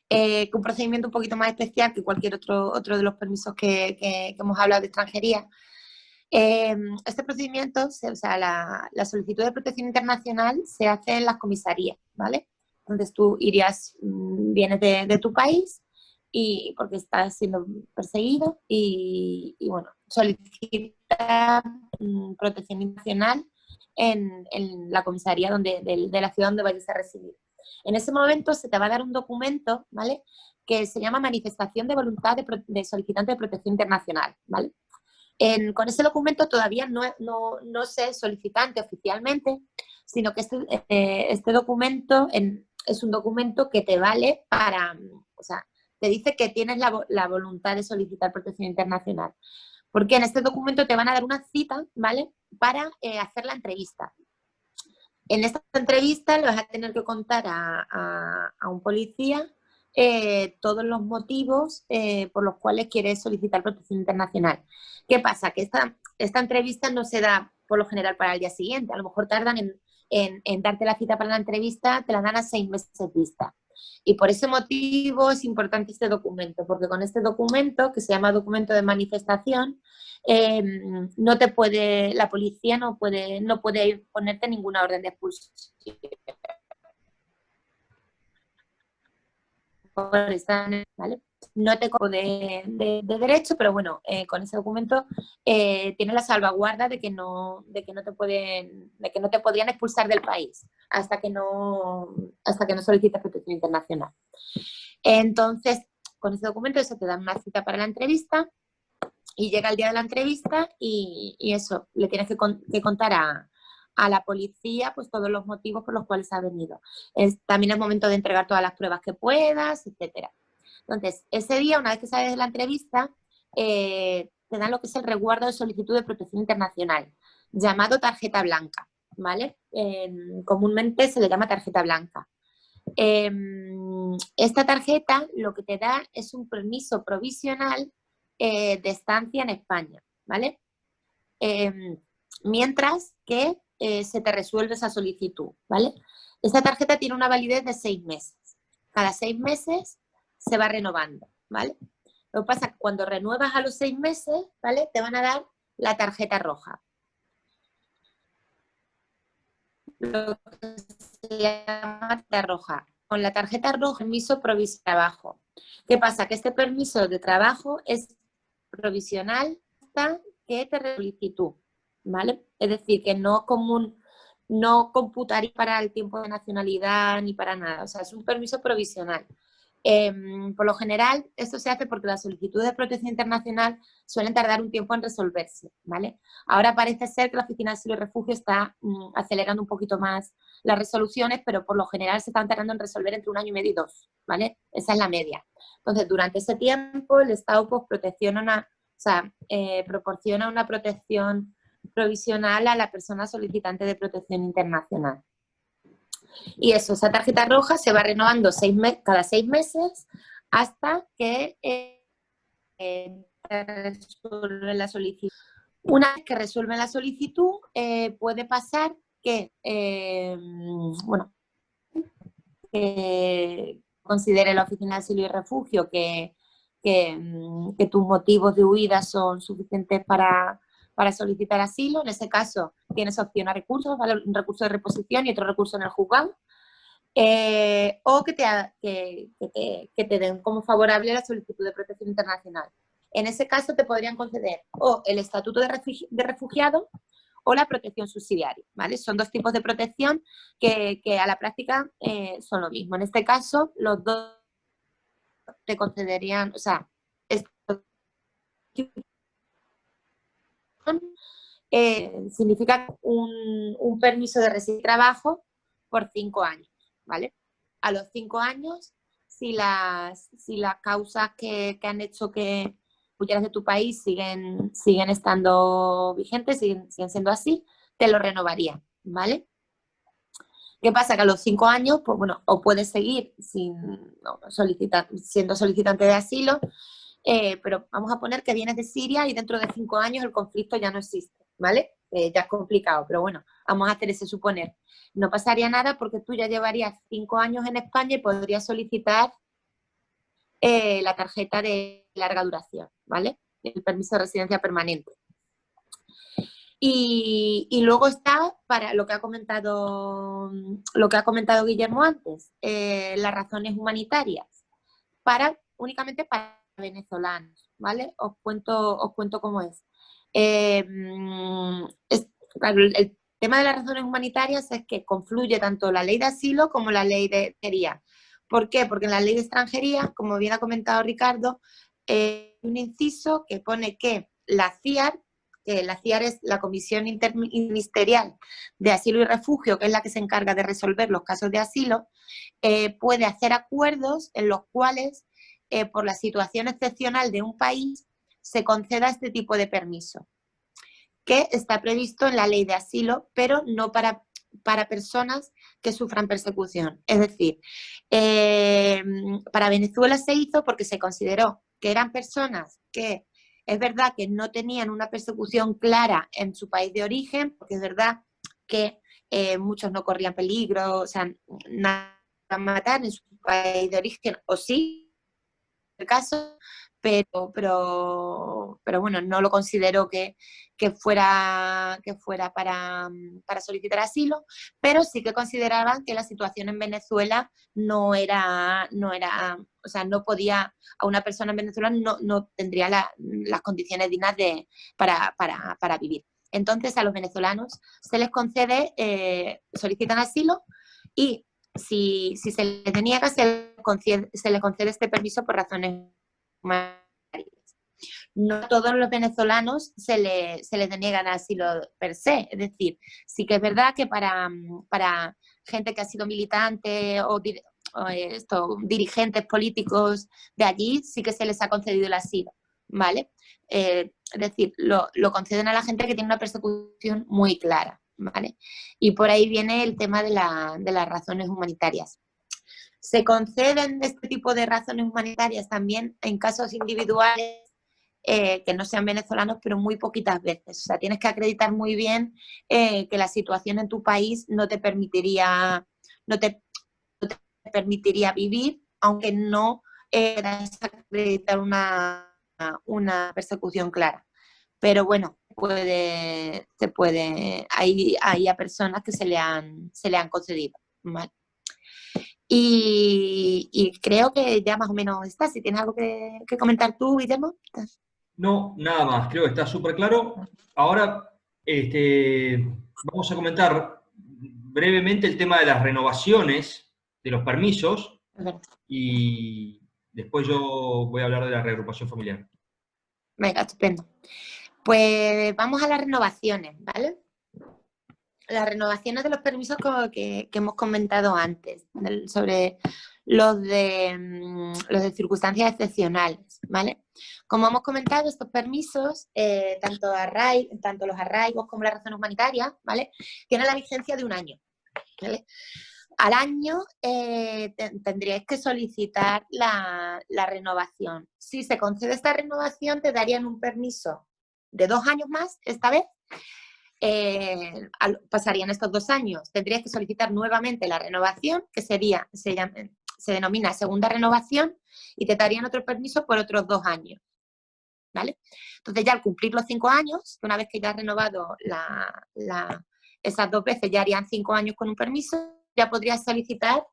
B: que un procedimiento un poquito más especial que cualquier otro de los permisos que hemos hablado de extranjería. Este procedimiento, la solicitud de protección internacional se hace en las comisarías, ¿vale? Entonces tú vienes de tu país y porque estás siendo perseguido y bueno, solicitas protección internacional en la comisaría de la ciudad donde vayas a residir. En ese momento se te va a dar un documento, ¿vale? Que se llama manifestación de voluntad de solicitante de protección internacional, ¿vale? Con ese documento todavía no sé solicitante oficialmente, sino que este documento es un documento que te vale para, o sea, te dice que tienes la voluntad de solicitar protección internacional. Porque en este documento te van a dar una cita, ¿vale? Para hacer la entrevista. En esta entrevista le vas a tener que contar a un policía todos los motivos por los cuales quieres solicitar protección internacional. ¿Qué pasa? Que esta entrevista no se da por lo general para el día siguiente. A lo mejor tardan en darte la cita para la entrevista, te la dan a 6 meses vista. Y por ese motivo es importante este documento, porque con este documento, que se llama documento de manifestación, la policía no puede ponerte ninguna orden de expulsión. ¿Vale? No te de derecho, pero bueno, con ese documento tienes la salvaguarda de que no te podrían expulsar del país hasta que no solicites protección internacional. Entonces, con ese documento eso te dan una cita para la entrevista y llega el día de la entrevista y eso, le tienes que contar a la policía pues todos los motivos por los cuales ha venido. También es momento de entregar todas las pruebas que puedas, etcétera. Entonces, ese día, una vez que sales de la entrevista, te dan lo que es el resguardo de solicitud de protección internacional, llamado tarjeta blanca, ¿vale? Comúnmente se le llama tarjeta blanca. Esta tarjeta lo que te da es un permiso provisional de estancia en España, ¿vale? Mientras que se te resuelve esa solicitud, ¿vale? Esta tarjeta tiene una validez de 6 meses. Cada 6 meses se va renovando, ¿vale? Lo que pasa es que cuando renuevas a los 6 meses, ¿vale? Te van a dar la tarjeta roja. Lo que se llama tarjeta roja. Con la tarjeta roja, permiso provisional de trabajo. ¿Qué pasa? Que este permiso de trabajo es provisional hasta que te solicitud, ¿vale? Es decir, que no computaría para el tiempo de nacionalidad ni para nada. O sea, es un permiso provisional. Por lo general, esto se hace porque las solicitudes de protección internacional suelen tardar un tiempo en resolverse, ¿vale? Ahora parece ser que la Oficina de Asilo y Refugio está acelerando un poquito más las resoluciones, pero por lo general se están tardando en resolver entre 1 año y medio y 2, ¿vale? Esa es la media. Entonces, durante ese tiempo, el Estado pues, proporciona una protección provisional a la persona solicitante de protección internacional. Y eso, esa tarjeta roja se va renovando cada 6 meses hasta que resuelve la solicitud. Una vez que resuelven la solicitud, puede pasar que, que considere la Oficina de Asilo y Refugio que tus motivos de huida son suficientes para solicitar asilo. En ese caso, tienes opción a recursos, ¿vale? Un recurso de reposición y otro recurso en el juzgado. O que te den como favorable la solicitud de protección internacional. En ese caso te podrían conceder o el estatuto de refugiado o la protección subsidiaria, ¿vale? Son 2 tipos de protección que a la práctica son lo mismo. En este caso, los 2 te concederían, o sea, significa un permiso de residencia y trabajo por 5 años, ¿vale? A los 5 años, si las causas que han hecho que huyeras de tu país siguen estando vigentes, siguen siendo así, te lo renovarían, ¿vale? ¿Qué pasa? Que a los 5 años, pues bueno, o puedes seguir siendo solicitante de asilo, pero vamos a poner que vienes de Siria y dentro de 5 años el conflicto ya no existe, ¿vale? Ya es complicado, pero bueno, vamos a hacer ese suponer. No pasaría nada porque tú ya llevarías 5 años en España y podrías solicitar la tarjeta de larga duración, ¿vale? El permiso de residencia permanente. Y luego está para lo que ha comentado Guillermo antes, las razones humanitarias, únicamente para venezolanos, ¿vale? Os cuento cómo es. Claro, el tema de las razones humanitarias es que confluye tanto la ley de asilo como la ley de extranjería. ¿Por qué? Porque en la ley de extranjería, como bien ha comentado Ricardo, hay un inciso que pone que la CIAR es la Comisión Interministerial de Asilo y Refugio, que es la que se encarga de resolver los casos de asilo, puede hacer acuerdos en los cuales, por la situación excepcional de un país, se conceda este tipo de permiso, que está previsto en la ley de asilo, pero no para personas que sufran persecución. Es decir, para Venezuela se hizo porque se consideró que eran personas que es verdad que no tenían una persecución clara en su país de origen, porque es verdad que muchos no corrían peligro, o sea, nada a matar en su país de origen, o sí, el caso, pero bueno, no lo considero que fuera para solicitar asilo, pero sí que consideraban que la situación en Venezuela no era, o sea, no podía, a una persona en Venezuela no tendría las condiciones dignas para vivir. Entonces a los venezolanos se les concede, solicitan asilo y si se les deniega, se les concede este permiso por razones humanitarias. No a todos los venezolanos se les deniegan asilo per se, es decir, sí que es verdad que para gente que ha sido militante o dirigentes políticos de allí, sí que se les ha concedido el asilo, ¿vale? Es decir, lo conceden a la gente que tiene una persecución muy clara, ¿vale? Y por ahí viene el tema de las razones humanitarias. Se conceden este tipo de razones humanitarias también en casos individuales que no sean venezolanos, pero muy poquitas veces. O sea, tienes que acreditar muy bien que la situación en tu país no te permitiría vivir, aunque no acreditar una persecución clara. Pero bueno, hay a personas que se le han concedido. ¿Vale? Y creo que ya más o menos está. Si tienes algo que comentar tú, Guillermo.
A: No, nada más, creo que está súper claro. Ahora vamos a comentar brevemente el tema de las renovaciones de los permisos y después yo voy a hablar de la reagrupación familiar.
B: Venga, estupendo. Pues vamos a las renovaciones, ¿vale? Las renovaciones de los permisos que hemos comentado antes, sobre los de circunstancias excepcionales, ¿vale? Como hemos comentado, estos permisos, tanto los arraigos como las razones humanitarias, ¿vale? Tienen la vigencia de un año, ¿vale? Al año tendríais que solicitar la renovación. Si se concede esta renovación, te darían un permiso de 2 años más, esta vez. Pasarían estos 2 años, tendrías que solicitar nuevamente la renovación, que se denomina segunda renovación, y te darían otro permiso por otros 2 años. ¿Vale? Entonces ya al cumplir los 5 años, una vez que ya has renovado esas 2 veces, ya harían 5 años con un permiso, ya podrías solicitar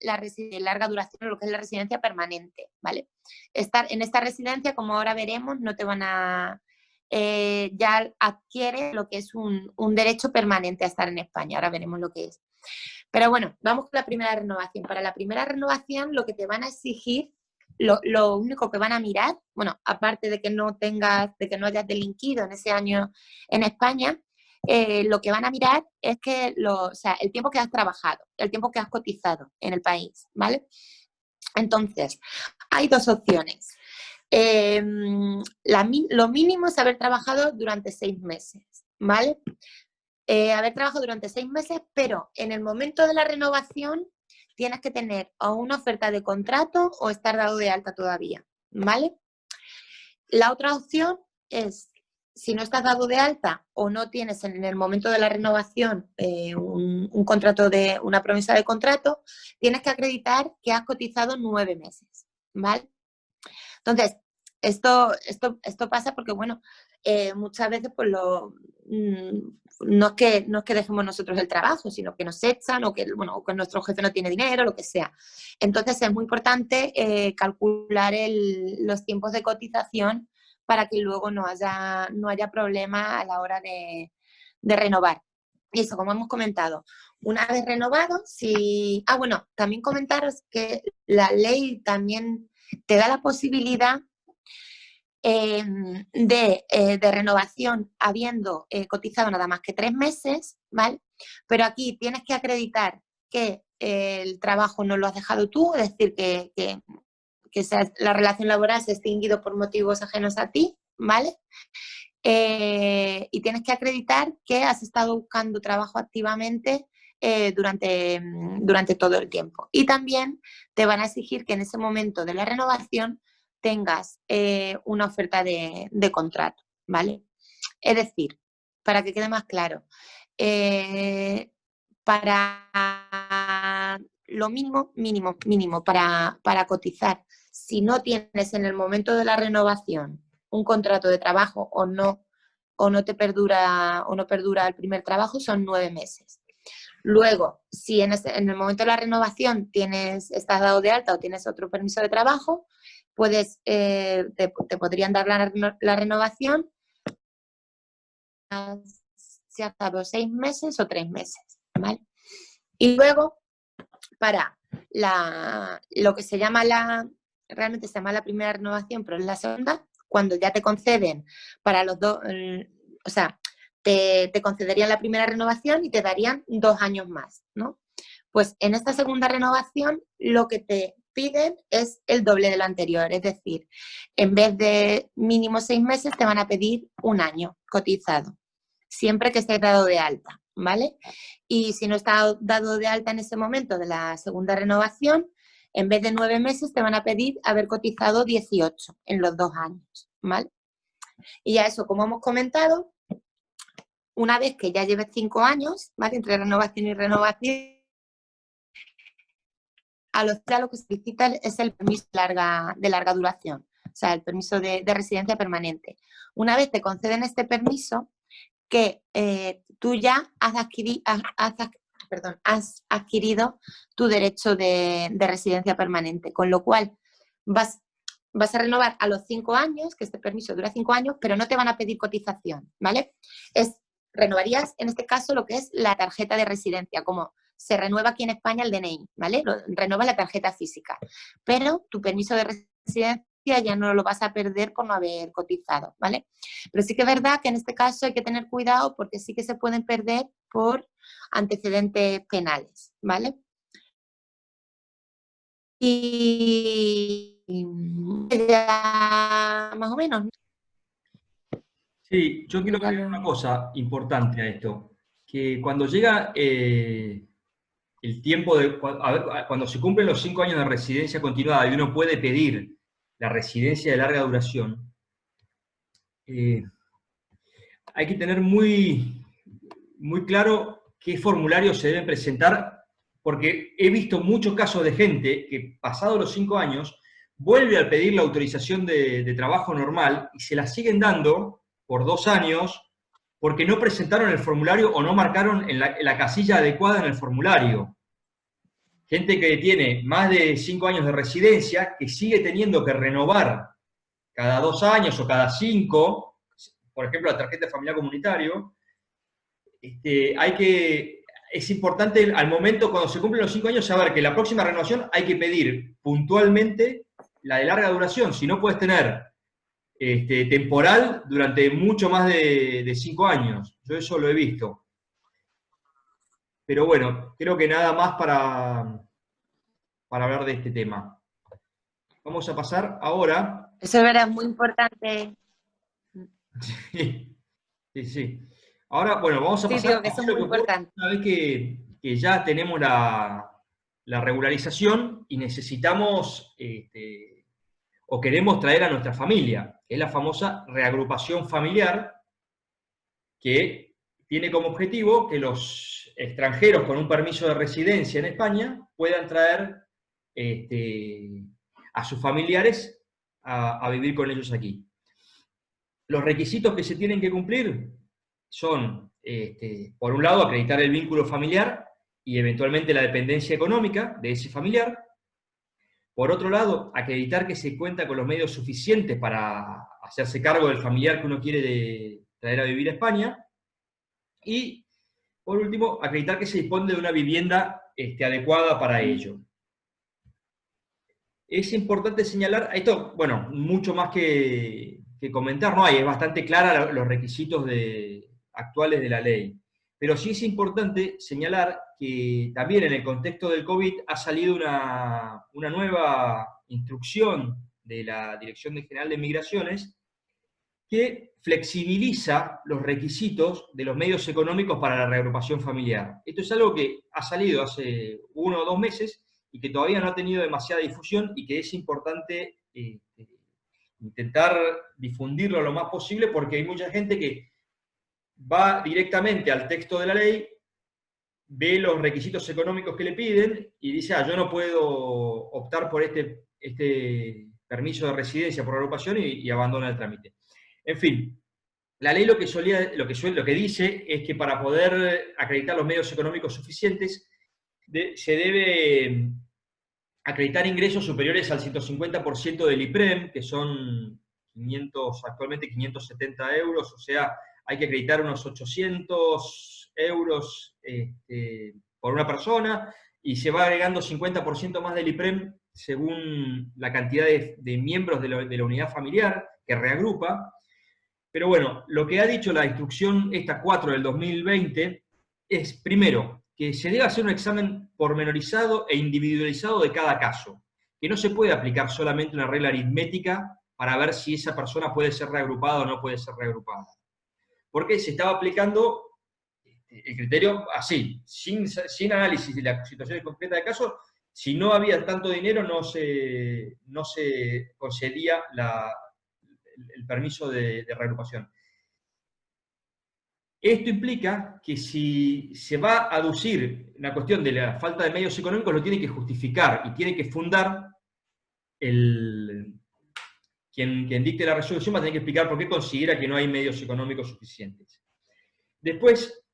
B: la larga duración, lo que es la residencia permanente, ¿vale? En esta residencia, como ahora veremos, no te van a... ya adquiere lo que es un derecho permanente a estar en España, ahora veremos lo que es. Pero bueno, vamos con la primera renovación. Para la primera renovación, lo que te van a exigir, lo único que van a mirar, bueno, aparte de que no hayas delinquido en ese año en España, lo que van a mirar es que el tiempo que has trabajado, el tiempo que has cotizado en el país, ¿vale? Entonces, hay 2 opciones. Lo mínimo es haber trabajado durante 6 meses, ¿vale? Haber trabajado durante 6 meses, pero en el momento de la renovación tienes que tener o una oferta de contrato o estar dado de alta todavía, ¿vale? La otra opción es, si no estás dado de alta o no tienes en el momento de la renovación un contrato una promesa de contrato, tienes que acreditar que has cotizado 9 meses, ¿vale? Entonces, esto pasa porque, bueno, muchas veces pues no es que dejemos nosotros el trabajo, sino que nos echan o que nuestro jefe no tiene dinero, lo que sea. Entonces, es muy importante calcular los tiempos de cotización para que luego no haya problema a la hora de renovar. Y eso, como hemos comentado, una vez renovado, también comentaros que la ley también te da la posibilidad de renovación habiendo cotizado nada más que 3 meses, ¿vale? Pero aquí tienes que acreditar que el trabajo no lo has dejado tú, es decir, que la relación laboral se ha extinguido por motivos ajenos a ti, ¿vale? Y tienes que acreditar que has estado buscando trabajo activamente durante todo el tiempo. Y también te van a exigir que en ese momento de la renovación tengas una oferta de contrato, ¿vale? Es decir, para que quede más claro, para lo mínimo para cotizar, si no tienes en el momento de la renovación un contrato de trabajo o no perdura el primer trabajo, son 9 meses. Luego, si en el momento de la renovación estás dado de alta o tienes otro permiso de trabajo, te podrían dar la renovación si has dado 6 meses o 3 meses, ¿vale? Y luego, para lo que realmente se llama la primera renovación, pero es la segunda, cuando ya te conceden para los dos, o sea, te concederían la primera renovación y te darían 2 años más, ¿no? Pues en esta segunda renovación lo que te piden es el doble de lo anterior, es decir, en vez de mínimo 6 meses te van a pedir 1 año cotizado, siempre que estés dado de alta, ¿vale? Y si no está dado de alta en ese momento de la segunda renovación, En vez de 9 meses te van a pedir haber cotizado 18 en los 2 años, ¿vale? Y ya eso, como hemos comentado, una vez que ya lleves 5 años, ¿vale? Entre renovación y renovación, ya lo que se solicita es el permiso de larga duración, o sea, el permiso de residencia permanente. Una vez te conceden este permiso, que tú ya has adquirido tu derecho de residencia permanente, con lo cual vas a renovar a los 5 años, que este permiso dura 5 años, pero no te van a pedir cotización, ¿vale? Renovarías, en este caso, lo que es la tarjeta de residencia, como se renueva aquí en España el DNI, ¿vale? Renueva la tarjeta física, pero tu permiso de residencia ya no lo vas a perder por no haber cotizado, ¿vale? Pero sí que es verdad que en este caso hay que tener cuidado porque sí que se pueden perder por antecedentes penales, ¿vale? Y ya más o menos.
A: Sí, yo quiero agregar una cosa importante a esto, que cuando llega el tiempo de, cuando se cumplen los 5 años de residencia continuada y uno puede pedir la residencia de larga duración, hay que tener muy, muy claro qué formularios se deben presentar, porque he visto muchos casos de gente que, pasados los 5 años, vuelve a pedir la autorización de trabajo normal y se la siguen dando por 2 años porque no presentaron el formulario o no marcaron en la casilla adecuada en el formulario. Gente que tiene más de 5 años de residencia, que sigue teniendo que renovar cada 2 años o cada 5, por ejemplo, la tarjeta de familiar comunitario. Es importante al momento, cuando se cumplen los 5 años, saber que la próxima renovación hay que pedir puntualmente la de larga duración, si no puedes tener temporal durante mucho más de 5 años. Yo eso lo he visto. Pero bueno, creo que nada más para hablar de este tema. Vamos a pasar ahora.
B: Eso era muy importante.
A: Sí, sí, sí. Ahora, bueno, vamos a pasar
B: digo que eso es muy importante.
A: Una vez que ya tenemos la regularización y necesitamos o queremos traer a nuestra familia, que es la famosa reagrupación familiar, que tiene como objetivo que los extranjeros con un permiso de residencia en España puedan traer a sus familiares a vivir con ellos aquí. Los requisitos que se tienen que cumplir son, por un lado, acreditar el vínculo familiar y eventualmente la dependencia económica de ese familiar. Por otro lado, acreditar que se cuenta con los medios suficientes para hacerse cargo del familiar que uno quiere traer a vivir a España. Y, por último, acreditar que se dispone de una vivienda adecuada para ello. Es importante señalar, esto, bueno, mucho más que comentar, no hay, es bastante clara los requisitos actuales de la ley. Pero sí es importante señalar que también en el contexto del COVID ha salido una nueva instrucción de la Dirección General de Migraciones que flexibiliza los requisitos de los medios económicos para la reagrupación familiar. Esto es algo que ha salido hace 1 o 2 meses y que todavía no ha tenido demasiada difusión y que es importante intentar difundirlo lo más posible porque hay mucha gente que va directamente al texto de la ley, ve los requisitos económicos que le piden y dice, yo no puedo optar por este permiso de residencia por agrupación y abandona el trámite. En fin, la ley lo que dice es que para poder acreditar los medios económicos suficientes se debe acreditar ingresos superiores al 150% del IPREM, que son actualmente 570 euros, o sea, hay que acreditar unos 800 euros por una persona, y se va agregando 50% más del IPREM según la cantidad de miembros de la unidad familiar que reagrupa. Pero bueno, lo que ha dicho la instrucción esta 4 del 2020 es, primero, que se debe hacer un examen pormenorizado e individualizado de cada caso, que no se puede aplicar solamente una regla aritmética para ver si esa persona puede ser reagrupada o no puede ser reagrupada. Porque se estaba aplicando el criterio así, sin análisis de la situación concreta de caso, Si no había tanto dinero, no se concedía el permiso de reagrupación. Esto implica que si se va a aducir una cuestión de la falta de medios económicos, lo tiene que justificar y tiene que fundar quien dicte la resolución, va a tener que explicar por qué considera que no hay medios económicos suficientes. Después,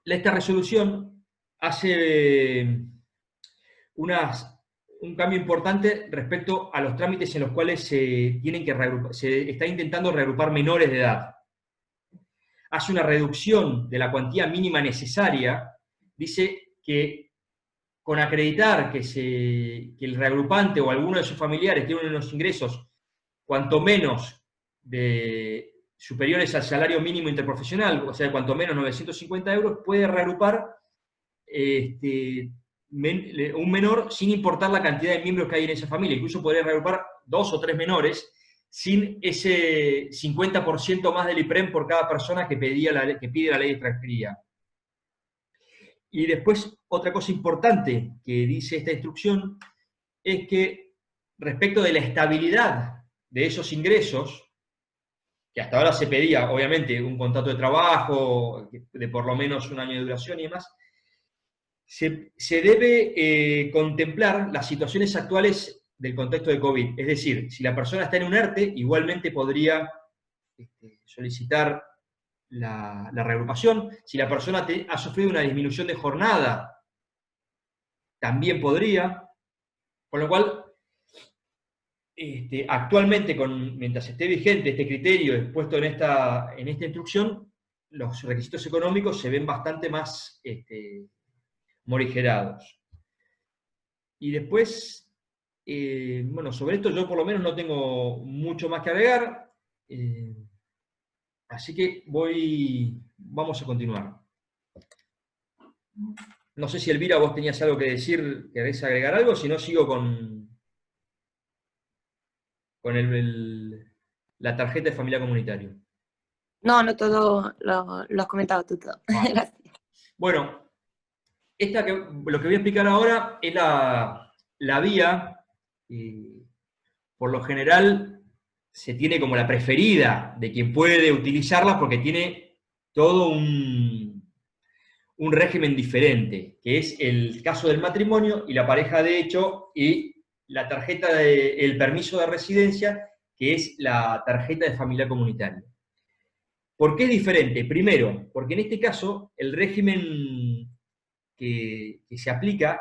A: esta resolución hace un cambio importante respecto a los trámites en los cuales se está intentando reagrupar menores de edad. Hace una reducción de la cuantía mínima necesaria, dice que con acreditar que el reagrupante o alguno de sus familiares tiene unos ingresos cuanto menos superiores al salario mínimo interprofesional, o sea, cuanto menos 950 euros, puede reagrupar un menor sin importar la cantidad de miembros que hay en esa familia. Incluso podría reagrupar 2 o 3 menores sin ese 50% más del IPREM por cada persona que pide la ley de extranjería. Y después, otra cosa importante que dice esta instrucción es que respecto de la estabilidad de esos ingresos, que hasta ahora se pedía, obviamente, un contrato de trabajo de por lo menos un año de duración y demás, se debe contemplar las situaciones actuales del contexto de COVID. Es decir, si la persona está en un ERTE, igualmente podría solicitar la reagrupación. Si la persona ha sufrido una disminución de jornada, también podría. Con lo cual, actualmente, mientras esté vigente este criterio expuesto en esta instrucción, los requisitos económicos se ven bastante más morigerados. Y después, bueno, sobre esto yo por lo menos no tengo mucho más que agregar, así que vamos a continuar. No sé si Elvira vos tenías algo que decir, querés agregar algo, si no sigo con la tarjeta de familia comunitario.
B: No, todo lo has comentado tú todo. Gracias.
A: Bueno, lo que voy a explicar ahora es la vía, por lo general se tiene como la preferida de quien puede utilizarla porque tiene todo un régimen diferente, que es el caso del matrimonio y la pareja de hecho y la tarjeta el permiso de residencia, que es la tarjeta de familia comunitaria. ¿Por qué es diferente? Primero, porque en este caso el régimen que se aplica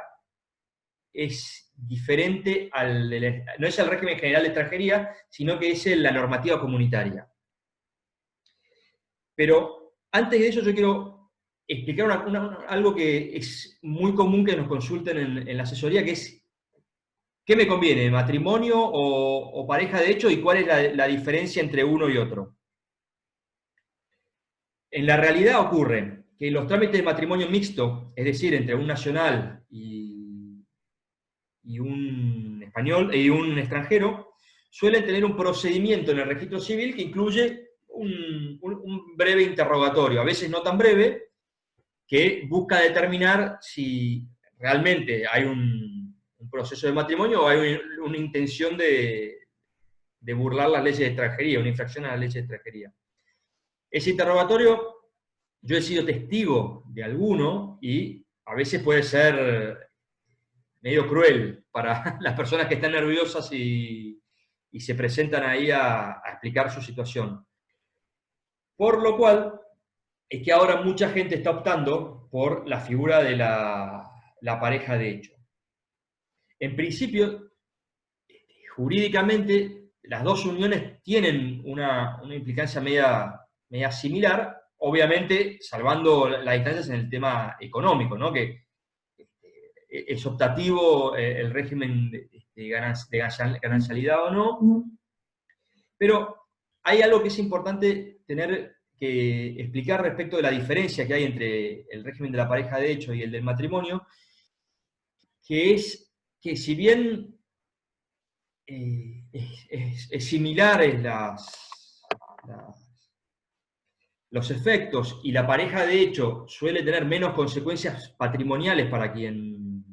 A: es diferente no es el régimen general de extranjería, sino que es la normativa comunitaria. Pero antes de eso yo quiero explicar algo que es muy común que nos consulten en la asesoría, que es ¿qué me conviene? ¿Matrimonio o pareja de hecho? ¿Y cuál es la diferencia entre uno y otro? En la realidad ocurre que los trámites de matrimonio mixto, es decir, entre un nacional y un español y un extranjero, suelen tener un procedimiento en el registro civil que incluye un breve interrogatorio, a veces no tan breve, que busca determinar si realmente hay un proceso de matrimonio o hay una intención de burlar las leyes de extranjería, una infracción a las leyes de extranjería. Ese interrogatorio, yo he sido testigo de alguno y a veces puede ser medio cruel para las personas que están nerviosas y se presentan ahí a explicar su situación. Por lo cual, es que ahora mucha gente está optando por la figura de la pareja de hecho. En principio, jurídicamente, las dos uniones tienen una implicancia media similar, obviamente salvando las distancias en el tema económico, ¿no? Que es optativo el régimen de ganancialidad o no, pero hay algo que es importante tener que explicar respecto de la diferencia que hay entre el régimen de la pareja de hecho y el del matrimonio, que es que si bien es similares los efectos y la pareja de hecho suele tener menos consecuencias patrimoniales para quien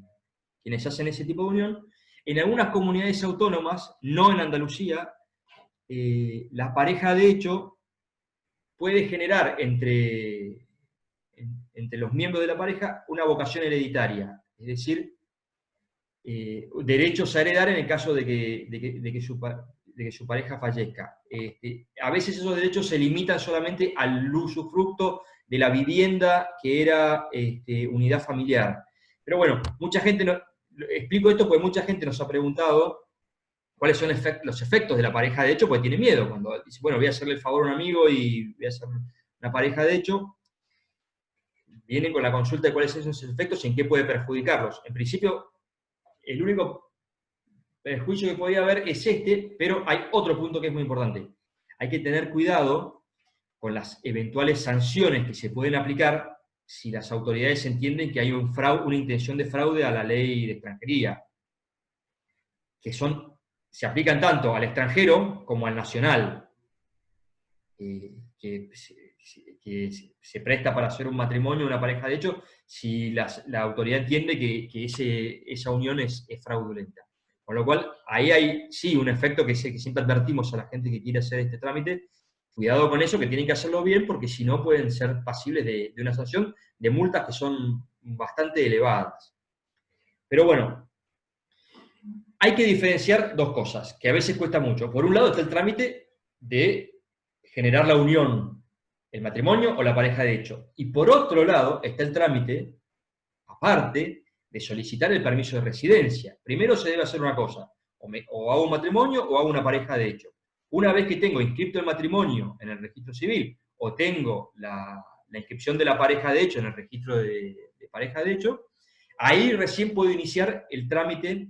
A: quienes hacen ese tipo de unión. En algunas comunidades autónomas, no en Andalucía, la pareja de hecho puede generar entre los miembros de la pareja una vocación hereditaria, es decir, derechos a heredar en el caso de que su pareja fallezca. A veces esos derechos se limitan solamente al usufructo de la vivienda que era unidad familiar. Pero bueno, mucha gente, explico esto porque mucha gente nos ha preguntado cuáles son los efectos de la pareja de hecho, porque tiene miedo. Cuando dice, bueno, voy a hacerle el favor a un amigo y voy a hacer una pareja de hecho, vienen con la consulta de cuáles son esos efectos y en qué puede perjudicarlos. En principio, el único perjuicio que podría haber es pero hay otro punto que es muy importante. Hay que tener cuidado con las eventuales sanciones que se pueden aplicar si las autoridades entienden que hay una intención de fraude a la ley de extranjería, que se aplican tanto al extranjero como al nacional, que se presta para hacer un matrimonio, una pareja de hecho, si la autoridad entiende que esa unión es fraudulenta. Con lo cual, ahí hay sí un efecto que siempre advertimos a la gente que quiere hacer este trámite. Cuidado con eso, que tienen que hacerlo bien, porque si no pueden ser pasibles de una sanción, de multas que son bastante elevadas. Pero bueno, hay que diferenciar dos cosas, que a veces cuesta mucho. Por un lado está el trámite de generar la unión, el matrimonio o la pareja de hecho. Y por otro lado está el trámite, aparte, de solicitar el permiso de residencia. Primero se debe hacer una cosa, o hago un matrimonio o hago una pareja de hecho. Una vez que tengo inscrito el matrimonio en el registro civil, o tengo la inscripción de la pareja de hecho en el registro de pareja de hecho, ahí recién puedo iniciar el trámite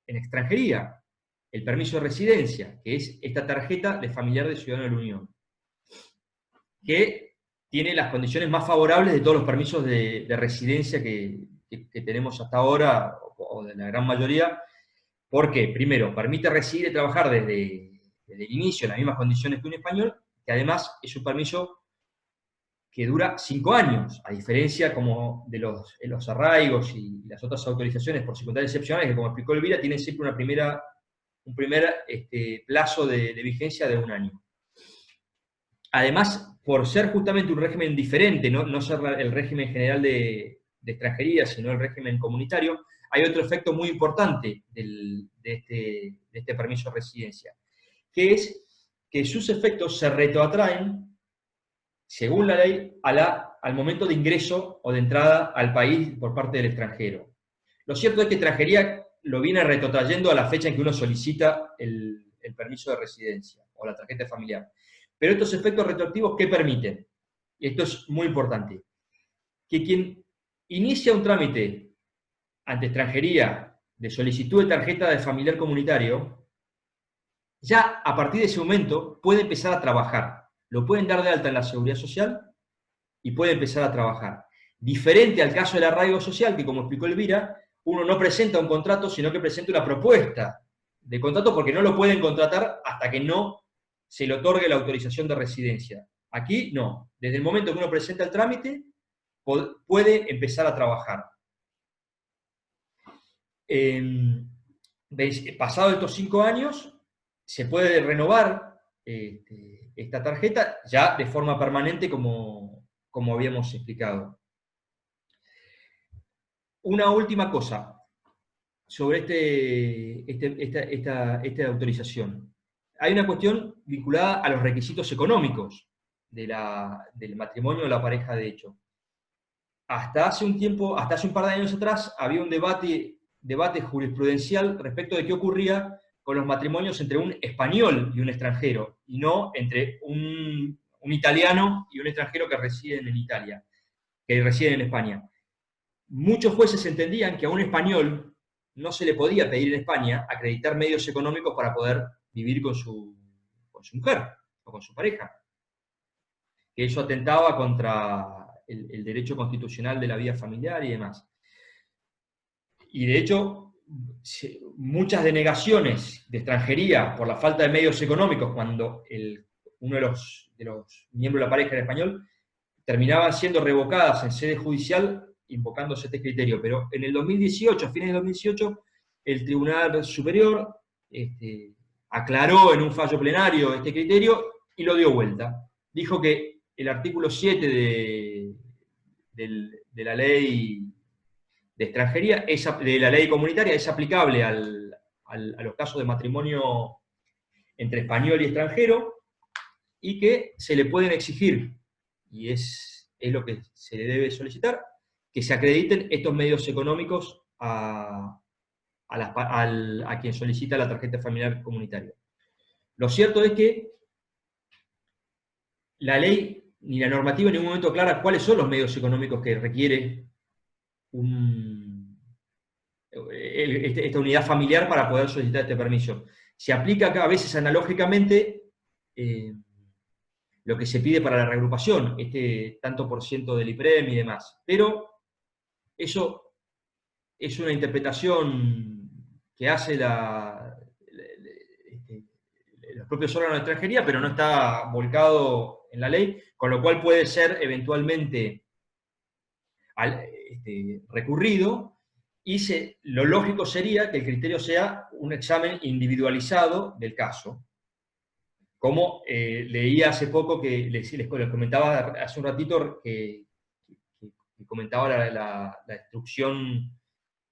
A: en extranjería, el permiso de residencia, que es esta tarjeta de familiar de ciudadano de la Unión, que tiene las condiciones más favorables de todos los permisos de residencia que tenemos hasta ahora, o de la gran mayoría. Porque, primero, permite residir y trabajar desde el inicio en las mismas condiciones que un español, que además es un permiso que dura 5 años, a diferencia como de los arraigos y las otras autorizaciones por circunstancias excepcionales, que como explicó Elvira, tienen siempre un primer plazo de vigencia de 1 año. Además, por ser justamente un régimen diferente, no ser el régimen general de extranjería, sino el régimen comunitario, hay otro efecto muy importante de este permiso de residencia, que es que sus efectos se retroatraen, según la ley, al momento de ingreso o de entrada al país por parte del extranjero. Lo cierto es que extranjería lo viene retrotrayendo a la fecha en que uno solicita el permiso de residencia o la tarjeta familiar. Pero estos efectos retroactivos, ¿qué permiten? Y esto es muy importante. Que quien inicia un trámite ante extranjería de solicitud de tarjeta de familiar comunitario, ya a partir de ese momento puede empezar a trabajar. Lo pueden dar de alta en la Seguridad Social y puede empezar a trabajar. Diferente al caso del arraigo social, que como explicó Elvira, uno no presenta un contrato, sino que presenta una propuesta de contrato porque no lo pueden contratar hasta que no se le otorgue la autorización de residencia. Aquí no. Desde el momento que uno presenta el trámite, puede empezar a trabajar. Pasado estos 5 años, se puede renovar esta tarjeta ya de forma permanente, como habíamos explicado. Una última cosa sobre esta autorización. Hay una cuestión vinculada a los requisitos económicos del matrimonio o la pareja de hecho. Hasta hace un par de años atrás, había un debate jurisprudencial respecto de qué ocurría con los matrimonios entre un español y un extranjero, y no entre un italiano y un extranjero que residen en Italia, que residen en España. Muchos jueces entendían que a un español no se le podía pedir en España acreditar medios económicos para poder vivir con su mujer o con su pareja, que eso atentaba contra el derecho constitucional de la vida familiar y demás. Y de hecho, muchas denegaciones de extranjería por la falta de medios económicos, cuando uno de los miembros de la pareja era español, terminaban siendo revocadas en sede judicial invocándose este criterio, pero en el 2018, a fines de 2018, el Tribunal Superior aclaró en un fallo plenario este criterio y lo dio vuelta. Dijo que el artículo 7 de la ley de extranjería, de la ley comunitaria, es aplicable a los casos de matrimonio entre español y extranjero, y que se le pueden exigir, y es lo que se le debe solicitar, que se acrediten estos medios económicos a quien solicita la tarjeta familiar comunitaria. Lo cierto es que la ley ni la normativa en ningún momento aclara cuáles son los medios económicos que requiere esta unidad familiar para poder solicitar este permiso. Se aplica a veces analógicamente lo que se pide para la reagrupación, tanto por ciento del IPREM y demás. Pero eso es una interpretación que hace los propios órganos de extranjería, pero no está volcado en la ley, con lo cual puede ser eventualmente recurrido, y lo lógico sería que el criterio sea un examen individualizado del caso. Como leía hace poco, que les comentaba hace un ratito, que comentaba la instrucción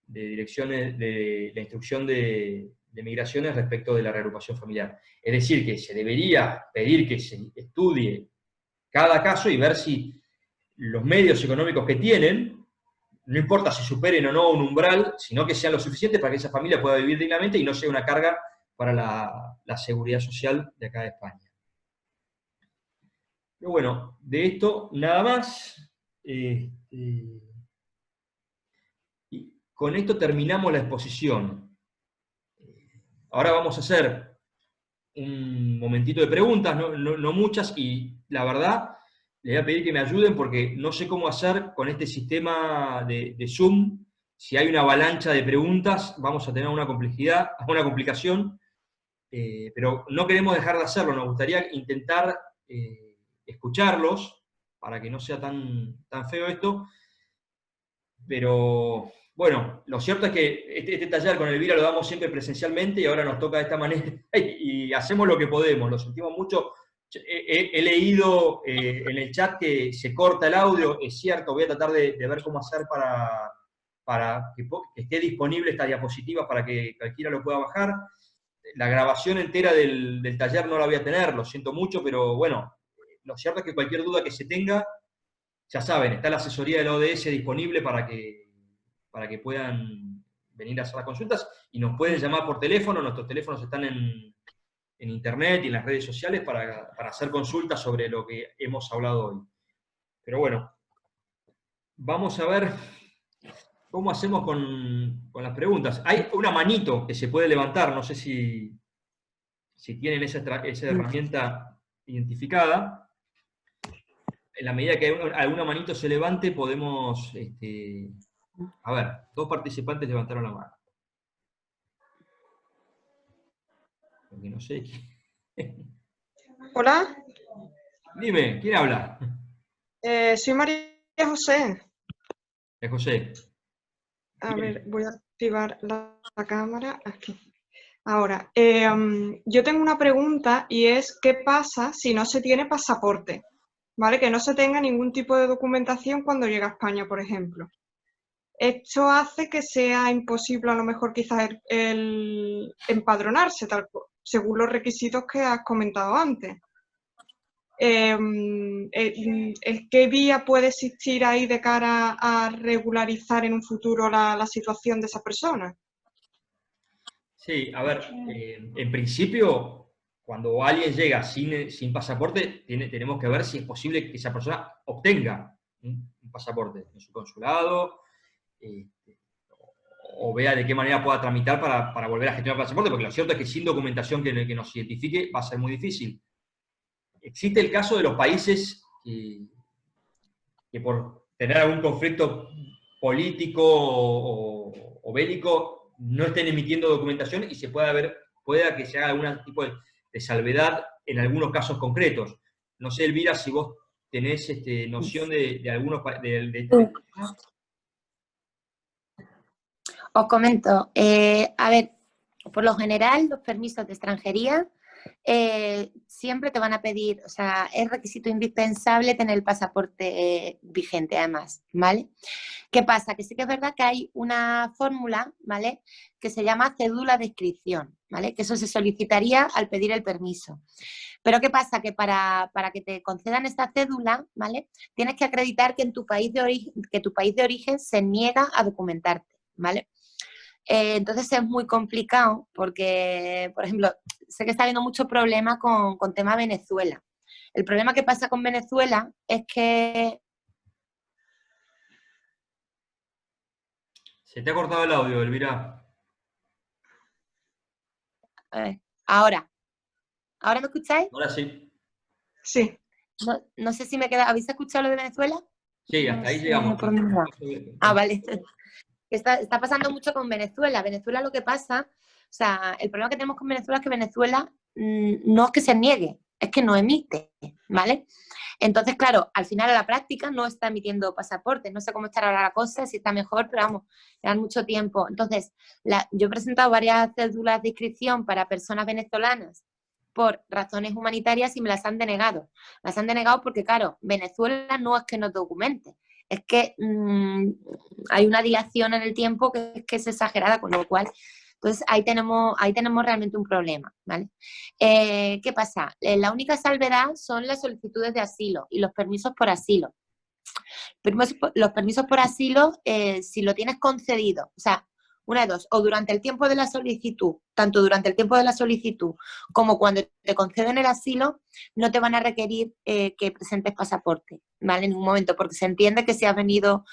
A: de direcciones, de la instrucción de migraciones respecto de la reagrupación familiar. Es decir, que se debería pedir que se estudie cada caso y ver si los medios económicos que tienen, no importa si superen o no un umbral, sino que sean lo suficiente para que esa familia pueda vivir dignamente y no sea una carga para la seguridad social de acá de España. Pero bueno, de esto nada más. Y con esto terminamos la exposición. Ahora vamos a hacer un momentito de preguntas, no muchas, y la verdad les voy a pedir que me ayuden porque no sé cómo hacer con este sistema de Zoom. Si hay una avalancha de preguntas, vamos a tener una complicación, pero no queremos dejar de hacerlo. Nos gustaría intentar escucharlos para que no sea tan feo esto. Pero bueno, lo cierto es que este taller con Elvira lo damos siempre presencialmente y ahora nos toca de esta manera y hacemos lo que podemos. Lo sentimos mucho. He leído en el chat que se corta el audio, es cierto, voy a tratar de ver cómo hacer para que esté disponible esta diapositiva para que cualquiera lo pueda bajar. La grabación entera del taller no la voy a tener, lo siento mucho, pero bueno, lo cierto es que cualquier duda que se tenga, ya saben, está la asesoría de la ODS disponible para que puedan venir a hacer las consultas, y nos pueden llamar por teléfono. Nuestros teléfonos están en internet y en las redes sociales para hacer consultas sobre lo que hemos hablado hoy. Pero bueno, vamos a ver cómo hacemos con las preguntas. Hay una manito que se puede levantar, no sé si tienen esa herramienta identificada. En la medida que alguna manito se levante, podemos... a ver, 2 participantes levantaron la mano. Porque no sé.
C: Hola.
A: Dime, ¿quién habla?
C: Soy María José.
A: Es José.
C: A ver, voy a activar la cámara aquí. Ahora, yo tengo una pregunta y es, ¿qué pasa si no se tiene pasaporte? ¿Vale? Que no se tenga ningún tipo de documentación cuando llega a España, por ejemplo. Esto hace que sea imposible a lo mejor quizás el empadronarse, según los requisitos que has comentado antes. ¿Qué vía puede existir ahí de cara a regularizar en un futuro la situación de esa persona?
A: Sí, a ver, en principio, cuando alguien llega sin pasaporte, tenemos que ver si es posible que esa persona obtenga un pasaporte en su consulado, o vea de qué manera pueda tramitar para volver a gestionar el pasaporte, porque lo cierto es que sin documentación que nos identifique va a ser muy difícil. Existe el caso de los países que por tener algún conflicto político o bélico no estén emitiendo documentación y pueda que se haga algún tipo de salvedad en algunos casos concretos. No sé, Elvira, si vos tenés noción de algunos países.
B: Os comento, a ver, por lo general los permisos de extranjería siempre te van a pedir, o sea, es requisito indispensable tener el pasaporte vigente además, ¿vale? ¿Qué pasa? Que sí que es verdad que hay una fórmula, ¿vale? Que se llama cédula de inscripción, ¿vale? Que eso se solicitaría al pedir el permiso. Pero ¿qué pasa? Que para que te concedan esta cédula, ¿vale? Tienes que acreditar que en tu país de origen se niega a documentarte, ¿vale? Entonces es muy complicado porque, por ejemplo, sé que está habiendo mucho problema con tema Venezuela. El problema que pasa con Venezuela es que...
A: Se te ha cortado el audio, Elvira.
B: Ahora me escucháis?
A: Ahora sí.
C: Sí.
B: No sé si me queda... ¿Habéis escuchado lo de Venezuela?
A: Sí,
B: No
A: hasta ahí
B: sé
A: llegamos.
B: por dónde va. Vale. Está pasando mucho con Venezuela. Venezuela lo que pasa, o sea, el problema que tenemos con Venezuela es que Venezuela no es que se niegue, es que no emite, ¿vale? Entonces, claro, al final a la práctica no está emitiendo pasaportes. No sé cómo estará ahora la cosa, si está mejor, pero vamos, llevan mucho tiempo. Entonces, yo he presentado varias cédulas de inscripción para personas venezolanas por razones humanitarias y me las han denegado. Las han denegado porque, claro, Venezuela no es que no documente, es que hay una dilación en el tiempo que es exagerada, con lo cual, entonces ahí tenemos realmente un problema, ¿vale? ¿Qué pasa? La única salvedad son las solicitudes de asilo y los permisos por asilo. Los permisos por asilo, si lo tienes concedido, o sea, una de dos, o durante el tiempo de la solicitud, tanto durante el tiempo de la solicitud como cuando te conceden el asilo, no te van a requerir que presentes pasaporte, ¿vale? En ningún momento, porque se entiende que si has venido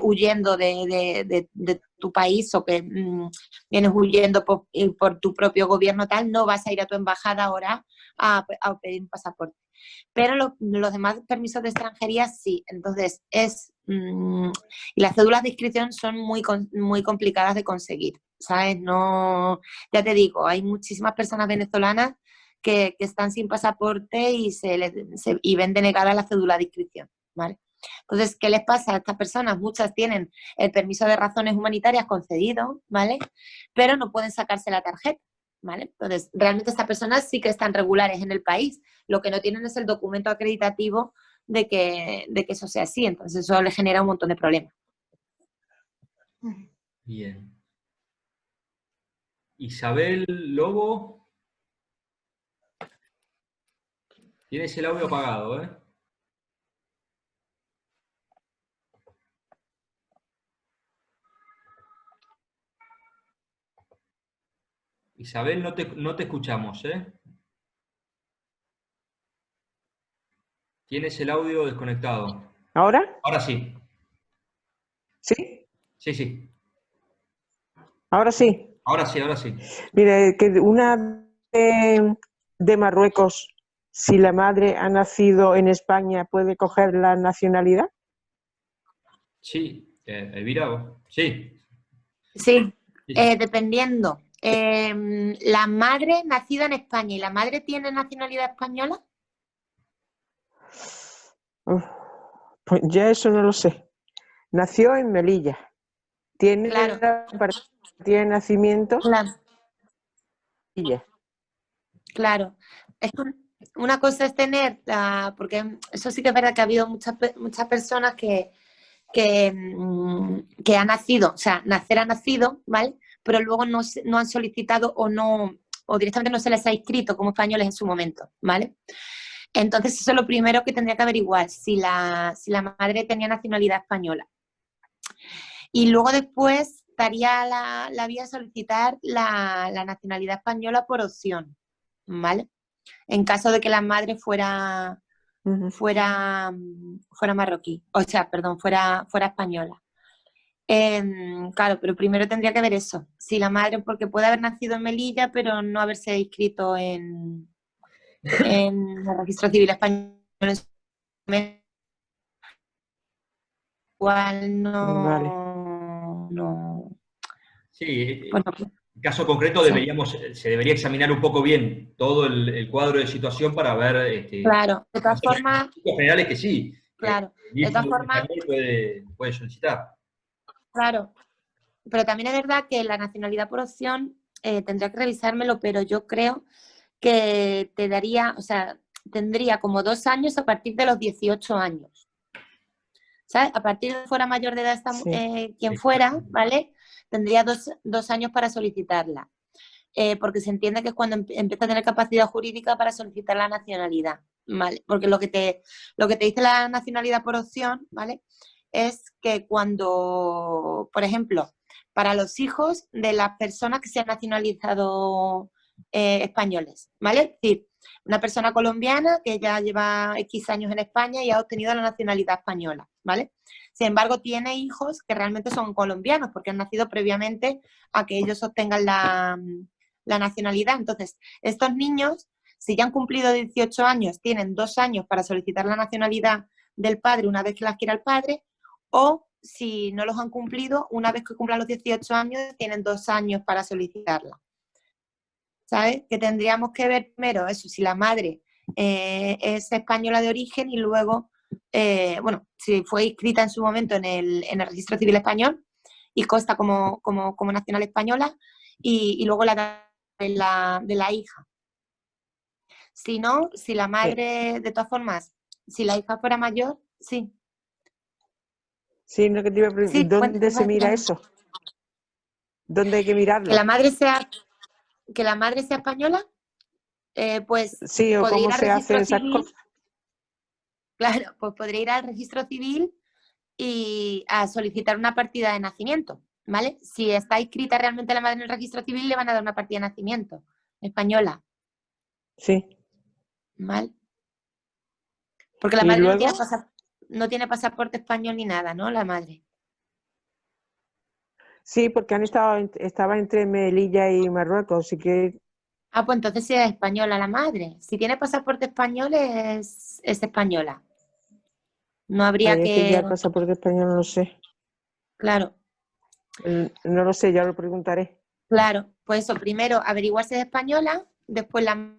B: huyendo de tu país o que vienes huyendo por tu propio gobierno tal, no vas a ir a tu embajada ahora a pedir un pasaporte. Pero los demás permisos de extranjería sí. Entonces, y las cédulas de inscripción son muy complicadas de conseguir, ¿sabes? No, ya te digo, hay muchísimas personas venezolanas que están sin pasaporte y ven denegada la cédula de inscripción, ¿vale? Entonces, ¿qué les pasa a estas personas? Muchas tienen el permiso de razones humanitarias concedido, ¿vale? Pero no pueden sacarse la tarjeta, ¿vale? Entonces, realmente estas personas sí que están regulares en el país, lo que no tienen es el documento acreditativo de que eso sea así, entonces eso les genera un montón de problemas.
A: Bien. Isabel Lobo. Tienes el audio apagado, ¿eh? Isabel, no te escuchamos, ¿eh? Tienes el audio desconectado.
D: ¿Ahora?
A: Ahora sí.
D: ¿Sí?
A: Sí, sí.
D: ¿Ahora sí?
A: Ahora sí, ahora sí.
D: Mire, que una de Marruecos, si la madre ha nacido en España, ¿puede coger la nacionalidad?
A: Sí, Elvira, sí.
B: Sí,
A: Sí.
B: dependiendo. ¿La madre nacida en España y la madre tiene nacionalidad española?
D: Uf, pues ya eso no lo sé. Nació en Melilla. Tiene
B: Claro,
D: la partida de nacimiento
B: claro,
D: en Melilla.
B: claro. Es que una cosa es tener, porque eso sí que es verdad que ha habido muchas personas que ha nacido, o sea, nacer ha nacido, ¿vale? Pero luego no han solicitado o directamente no se les ha inscrito como españoles en su momento, ¿vale? Entonces eso es lo primero que tendría que averiguar, si la madre tenía nacionalidad española. Y luego después estaría la vía de solicitar la nacionalidad española por opción, ¿vale? En caso de que la madre fuera marroquí, o sea, perdón, fuera española. Claro, pero primero tendría que ver eso. Si la madre, porque puede haber nacido en Melilla, pero no haberse inscrito en el registro civil español, igual
D: Vale.
B: no.
A: Sí,
B: Bueno,
A: en caso concreto
B: sí.
A: se debería examinar un poco bien todo el cuadro de situación para ver.
B: Claro, de todas formas,
A: Los generales que sí.
B: claro,
A: El
B: de
A: hijo
B: todas
A: de un
B: formas,
A: español puede solicitar.
B: claro. pero también es verdad que la nacionalidad por opción tendría que revisármelo, pero yo creo que te daría, o sea, tendría como 2 años a partir de los 18 años. ¿Sabes? A partir de fuera mayor de edad quien fuera, ¿vale? Tendría 2 años para solicitarla. Porque se entiende que es cuando empieza a tener capacidad jurídica para solicitar la nacionalidad, ¿vale? Porque lo que te dice la nacionalidad por opción, ¿vale? Es que cuando, por ejemplo, para los hijos de las personas que se han nacionalizado españoles, ¿vale? Es decir, una persona colombiana que ya lleva X años en España y ha obtenido la nacionalidad española, ¿vale? Sin embargo, tiene hijos que realmente son colombianos porque han nacido previamente a que ellos obtengan la nacionalidad. Entonces, estos niños, si ya han cumplido 18 años, tienen 2 años para solicitar la nacionalidad del padre una vez que la adquiera el padre, o si no los han cumplido, una vez que cumplan los 18 años, tienen 2 años para solicitarla. ¿Sabes? Que tendríamos que ver primero eso, si la madre es española de origen y luego, bueno, si fue inscrita en su momento en el registro civil español y consta como nacional española, y luego la edad de la hija. Si no, si la madre, de todas formas, si la hija fuera mayor, sí.
D: Sí, no que te iba a preguntar,
B: Sí,
D: ¿dónde se mira eso? ¿Dónde hay que mirarlo?
B: Que la madre sea española, pues
D: Sí, o
B: podría
D: cómo
B: ir al
D: se
B: registro
D: hacen esas
B: civil.
D: cosas.
B: Claro, pues podría ir al registro civil y a solicitar una partida de nacimiento, ¿vale? Si está inscrita realmente la madre en el registro civil, le van a dar una partida de nacimiento española,
D: Sí.
B: ¿vale? Porque la
D: ¿Y
B: madre
D: luego?
B: no tiene pasaporte español ni nada, ¿no? La madre.
D: Sí, porque estaba entre Melilla y Marruecos, así que
B: Ah, pues entonces sí es española la madre. Si tiene pasaporte español es española. No habría
D: ahí es que ya
B: que...
D: el pasaporte español no lo sé.
B: Claro,
D: No lo sé, ya lo preguntaré.
B: claro. Pues eso, primero averiguar si es española, después la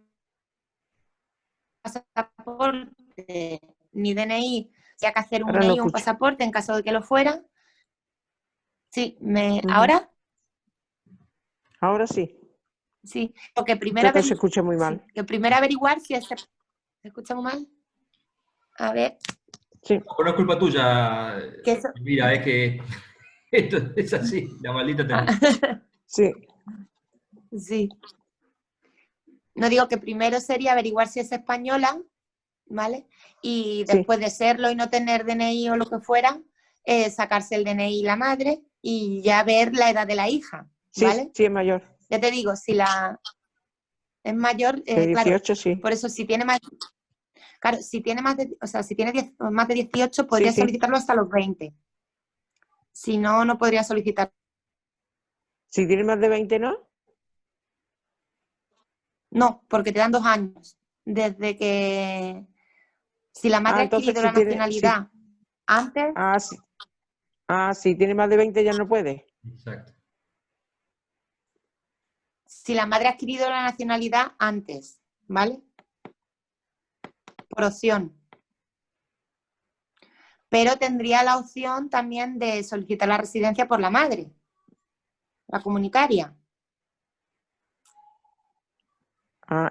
B: pasaporte ni DNI, si hay que hacer un
D: Ahora no
B: DNI o un
D: escucho.
B: pasaporte en caso de que lo fuera. Sí,
D: Ujú.
B: ¿ahora?
D: Ahora sí,
B: Sí, porque primero,
D: pero se escucha muy mal.
B: que primero averiguar si ¿se escucha muy mal? A ver,
D: Sí,
A: No es culpa tuya,
B: que eso...
A: mira, es que esto es así, la maldita tecnología.
D: sí,
B: Sí. No digo que primero sería averiguar si es española, ¿vale? Y
D: sí,
B: después de serlo y no tener DNI o lo que fuera, sacarse el DNI la madre y ya ver la edad de la hija,
D: sí,
B: ¿vale?
D: sí es mayor.
B: Ya te digo, si la es mayor,
D: De
B: claro,
D: 18, sí.
B: por eso si tiene más, claro, si tiene más de, o sea, si tiene más de 18
D: Sí,
B: podría
D: sí.
B: solicitarlo hasta los 20. Si no, no podría solicitar.
D: Si tiene más de 20, ¿no?
B: No, porque te dan 2 años. Desde que, si la madre ha
D: Entonces
B: adquirido
D: si
B: la
D: tiene,
B: nacionalidad antes,
D: sí. Si tiene más de 20 ya no puede.
A: Exacto.
B: si la madre ha adquirido la nacionalidad antes, ¿vale? Por opción. Pero tendría la opción también de solicitar la residencia por la madre, la comunitaria.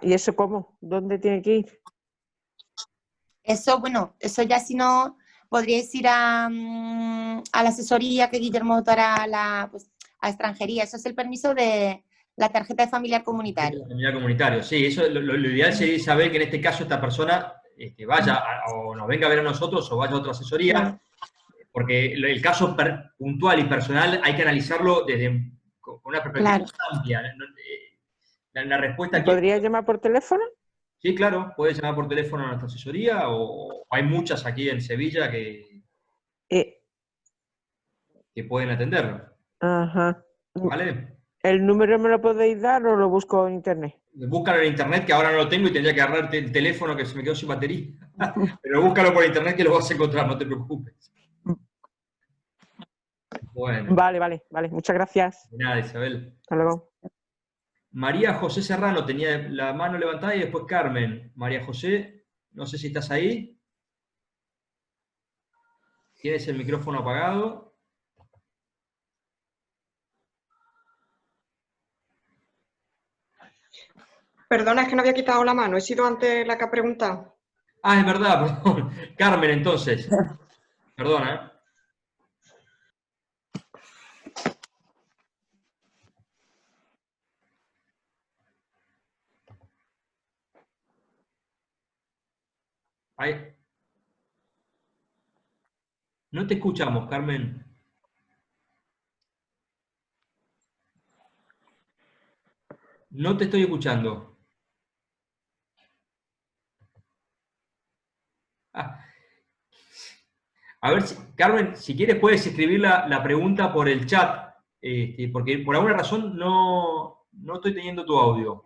D: ¿Y eso cómo? ¿Dónde tiene que ir?
B: Eso, bueno, eso ya si no, podríais ir a la asesoría que Guillermo dará pues, a extranjería. Eso es el permiso de la tarjeta de familiar comunitario.
A: Familiar comunitario, sí, eso lo ideal sería saber que en este caso esta persona vaya o nos venga a ver a nosotros o vaya a otra asesoría,
B: Claro.
A: porque el caso puntual y personal hay que analizarlo con una perspectiva
B: Claro.
A: amplia. La respuesta aquí,
D: ¿Podría llamar por teléfono?
A: sí, claro, puedes llamar por teléfono a nuestra asesoría o hay muchas aquí en Sevilla
D: Eh,
A: que pueden atenderlo,
D: ajá.
A: ¿vale?
D: ¿El número me lo podéis dar o lo busco en internet?
A: Búscalo en internet, que ahora no lo tengo y tendría que agarrarte el teléfono que se me quedó sin batería. Pero búscalo por internet que lo vas a encontrar, no te preocupes. Bueno,
D: Vale. Muchas gracias.
A: de nada, Isabel.
D: Hasta luego.
A: María José Serrano tenía la mano levantada y después Carmen. María José, no sé si estás ahí. Tienes el micrófono apagado.
C: Perdona, es que no había quitado la mano, he sido antes la que ha preguntado.
A: Ah, es verdad, perdón. Carmen, entonces. Perdona, ¿eh? Ahí. No te escuchamos, Carmen. No te estoy escuchando. Ah, a ver, Carmen, si quieres puedes escribir la pregunta por el chat, porque por alguna razón no estoy teniendo tu audio.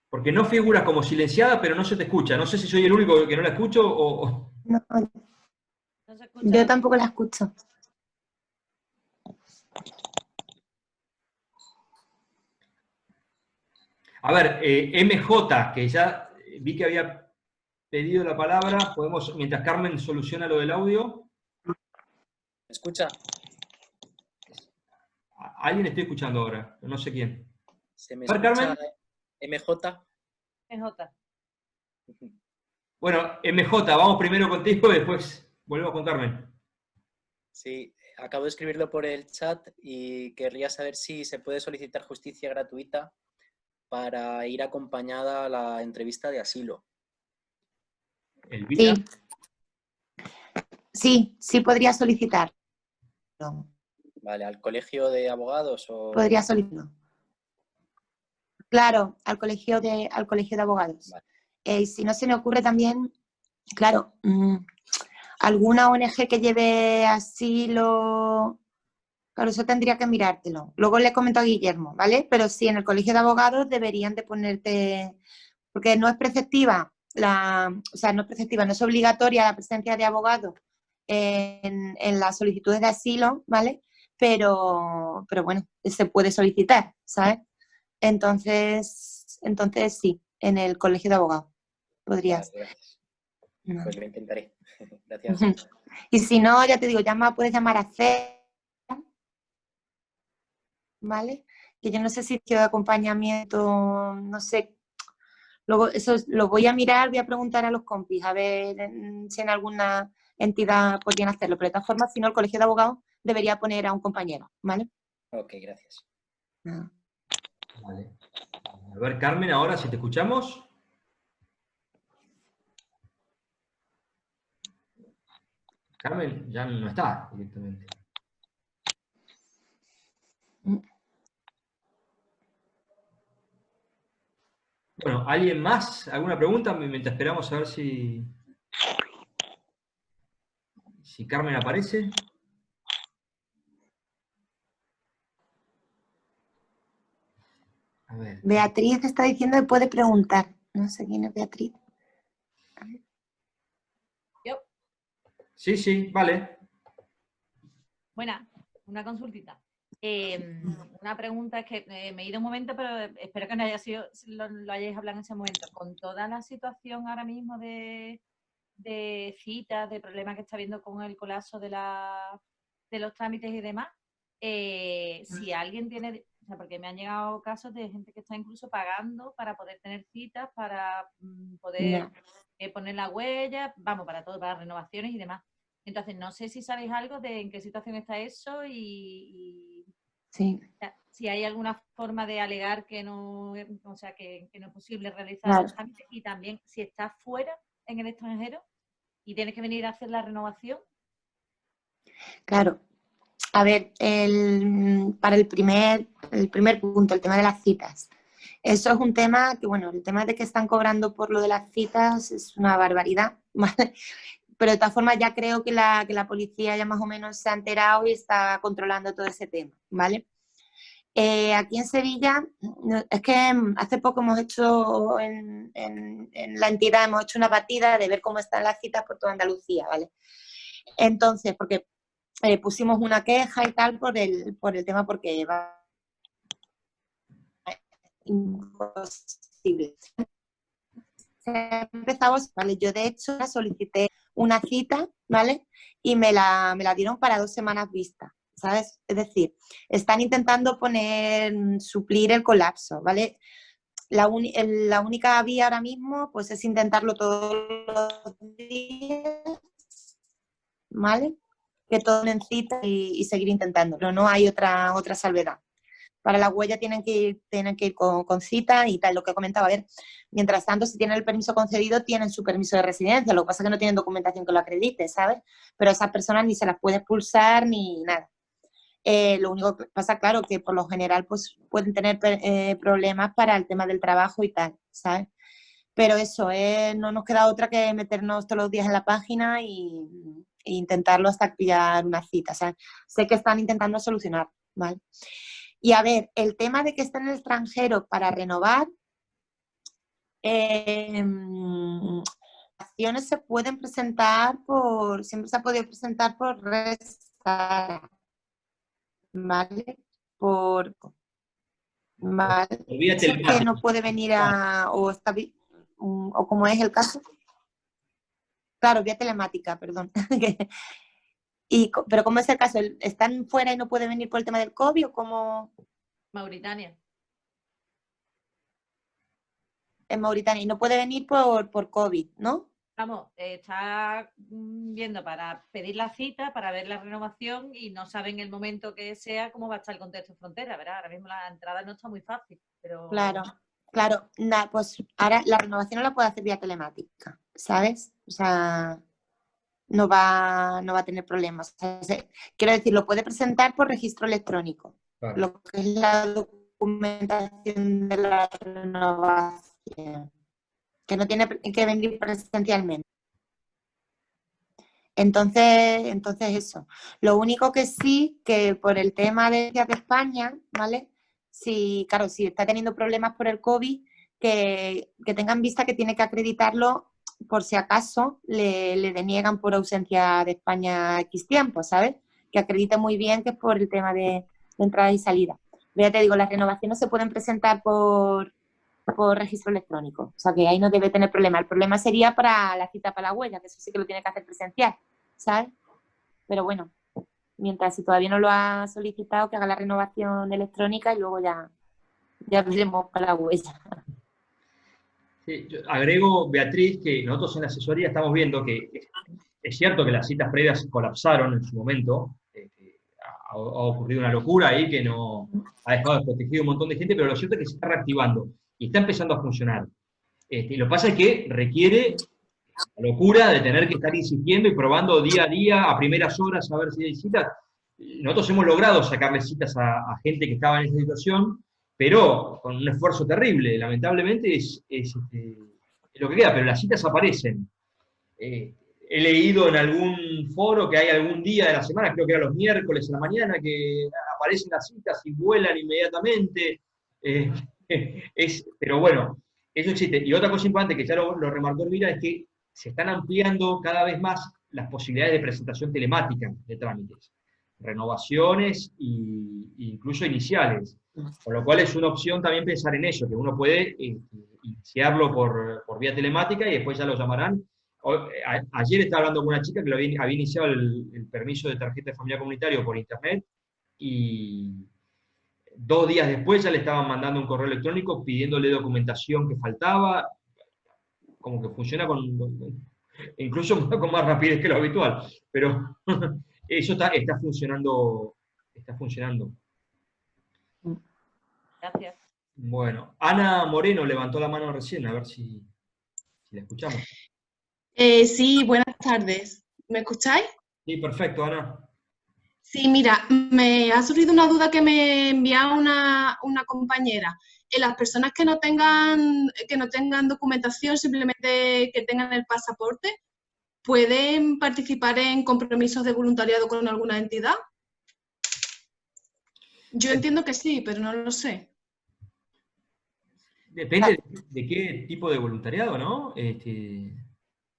A: Porque no figuras como silenciada, pero no se te escucha. No sé si soy el único que no la escucho o...
B: No,
E: No se escucha
B: yo
E: nada.
B: tampoco la escucho.
A: A ver, MJ, que ya vi que había pedido la palabra, podemos, mientras Carmen soluciona lo del audio.
F: ¿Me escucha?
A: Alguien estoy escuchando ahora, no sé quién.
F: ¿Se me
A: A ver,
F: escucha
A: Carmen.
F: MJ?
E: MJ.
A: Bueno, MJ, vamos primero contigo y después volvemos con Carmen.
F: Sí, acabo de escribirlo por el chat y querría saber si se puede solicitar justicia gratuita para ir acompañada a la entrevista de asilo.
A: Elvira.
B: Sí podría solicitar.
F: Vale, ¿al colegio de abogados o...?
B: Podría solicitar. Claro, al colegio de abogados.
F: Vale.
B: Y si no se me ocurre también, claro, alguna ONG que lleve asilo, claro, eso tendría que mirártelo. Luego le comento a Guillermo, ¿vale? Pero sí, en el colegio de abogados deberían de ponerte, porque no es preceptiva, o sea, no es preceptiva, no es obligatoria la presencia de abogados en las solicitudes de asilo, ¿vale? Pero bueno, se puede solicitar, ¿sabes? Entonces sí, en el colegio de abogados podrías.
F: Vale, gracias.
B: No.
F: Pues lo intentaré. Gracias.
B: Y si no, ya te digo, puedes llamar a CEA, ¿vale? Que yo no sé si de acompañamiento, no sé. Luego eso lo voy a mirar, voy a preguntar a los compis, a ver si en alguna entidad podrían hacerlo. Pero de todas formas, si no, el colegio de abogados debería poner a un compañero, ¿vale?
F: Ok, gracias.
B: No.
A: Vale. A ver, Carmen, ahora si te escuchamos. Carmen ya no está directamente. Bueno, ¿alguien más? ¿Alguna pregunta? Mientras esperamos a ver si Carmen aparece. A ver.
B: Beatriz está diciendo que puede preguntar. No sé quién es Beatriz.
E: Yo.
B: Sí,
A: vale.
E: Buena, una consultita. Una pregunta es que me he ido un momento, pero espero que no haya sido, lo hayáis hablado en ese momento. Con toda la situación ahora mismo de citas, de problemas que está habiendo con el colapso de los trámites y demás, si alguien tiene, o sea, porque me han llegado casos de gente que está incluso pagando para poder tener citas, para poder poner la huella, vamos, para todo, para renovaciones y demás. Entonces, no sé si sabéis algo de en qué situación está eso y
B: sí.
E: Si hay alguna forma de alegar que no, o sea, que no es posible realizar
B: Claro.
E: los trámites, y también si estás fuera en el extranjero y tienes que venir a hacer la renovación.
B: Claro. A ver, para el primer punto, el tema de las citas. Eso es un tema que, bueno, el tema de que están cobrando por lo de las citas es una barbaridad, ¿vale? Pero de todas formas ya creo que la policía ya más o menos se ha enterado y está controlando todo ese tema, ¿vale? Aquí en Sevilla, es que hace poco hemos hecho en la entidad, hemos hecho una batida de ver cómo están las citas por toda Andalucía, ¿vale? Entonces, porque pusimos una queja y tal por el tema, porque va imposible. Empezamos, ¿vale? Yo de hecho solicité una cita, ¿vale? Y me la dieron para 2 semanas vista, ¿sabes? Es decir, están intentando suplir el colapso, ¿vale? La única vía ahora mismo pues es intentarlo todos los días, ¿vale? Que todo en cita y seguir intentando, pero no hay otra salvedad. Para la huella tienen que ir con cita y tal, lo que comentaba. A ver, mientras tanto, si tienen el permiso concedido, tienen su permiso de residencia. Lo que pasa es que no tienen documentación que lo acredite, ¿sabes? Pero a esas personas ni se las puede expulsar ni nada. Lo único que pasa, claro, que por lo general pues pueden tener problemas para el tema del trabajo y tal, ¿sabes? Pero eso, no nos queda otra que meternos todos los días en la página e intentarlo hasta pillar una cita, ¿sabes? Sé que están intentando solucionar, ¿vale? Y a ver, el tema de que estén en el extranjero para renovar, acciones se pueden presentar siempre se ha podido presentar por Restara, ¿vale? ¿vale? Que no puede venir o como es el caso. Claro, vía telemática, perdón. Pero ¿cómo es el caso? ¿Están fuera y no puede venir por el tema del COVID o cómo?
E: Mauritania.
B: En Mauritania y no puede venir por COVID, ¿no?
E: Vamos, está viendo para pedir la cita, para ver la renovación y no sabe en el momento que sea cómo va a estar el contexto de frontera, ¿verdad? Ahora mismo la entrada no está muy fácil, pero...
B: Claro. Pues ahora la renovación no la puede hacer vía telemática, ¿sabes? O sea, no va a tener problemas. O sea, quiero decir, lo puede presentar por registro electrónico, claro. Lo que es la documentación de la renovación, que no tiene que venir presencialmente. Entonces eso. Lo único que sí, que por el tema de España, ¿vale? Si está teniendo problemas por el COVID, que tengan vista que tiene que acreditarlo por si acaso le deniegan por ausencia de España X tiempo, ¿sabes? Que acredite muy bien que es por el tema de entrada y salida. Pero ya te digo, las renovaciones se pueden presentar por registro electrónico, o sea que ahí no debe tener problema. El problema sería para la cita para la huella, que eso sí que lo tiene que hacer presencial, ¿sabes? Pero bueno, mientras si todavía no lo ha solicitado, que haga la renovación electrónica y luego ya veremos para la huella.
A: Sí, yo agrego, Beatriz, que nosotros en la asesoría estamos viendo que es cierto que las citas previas colapsaron en su momento, ha ocurrido una locura ahí que no ha dejado desprotegido un montón de gente, pero lo cierto es que se está reactivando y está empezando a funcionar. Y lo que pasa es que requiere la locura de tener que estar insistiendo y probando día a día, a primeras horas, a ver si hay citas. Nosotros hemos logrado sacarle citas a gente que estaba en esa situación, pero con un esfuerzo terrible. Lamentablemente es lo que queda, pero las citas aparecen. He leído en algún foro que hay algún día de la semana, creo que era los miércoles en la mañana, que aparecen las citas y vuelan inmediatamente. Pero bueno, eso existe. Y otra cosa importante que ya lo remarcó Elvira es que se están ampliando cada vez más las posibilidades de presentación telemática de trámites, renovaciones e incluso iniciales. Con lo cual es una opción también pensar en eso, que uno puede iniciarlo por vía telemática y después ya lo llamarán. Ayer estaba hablando con una chica que había iniciado el permiso de tarjeta de familia comunitario por internet y 2 días después ya le estaban mandando un correo electrónico pidiéndole documentación que faltaba, como que funciona incluso con más rapidez que lo habitual, pero eso está funcionando.
E: Gracias.
A: Bueno, Ana Moreno levantó la mano recién, a ver si la escuchamos.
G: Sí, buenas tardes. ¿Me escucháis?
A: Sí, perfecto, Ana.
G: Sí, mira, me ha surgido una duda que me enviaba una compañera. Las personas que no tengan documentación, simplemente que tengan el pasaporte, ¿pueden participar en compromisos de voluntariado con alguna entidad? Yo entiendo que sí, pero no lo sé.
A: Depende de qué tipo de voluntariado, ¿no?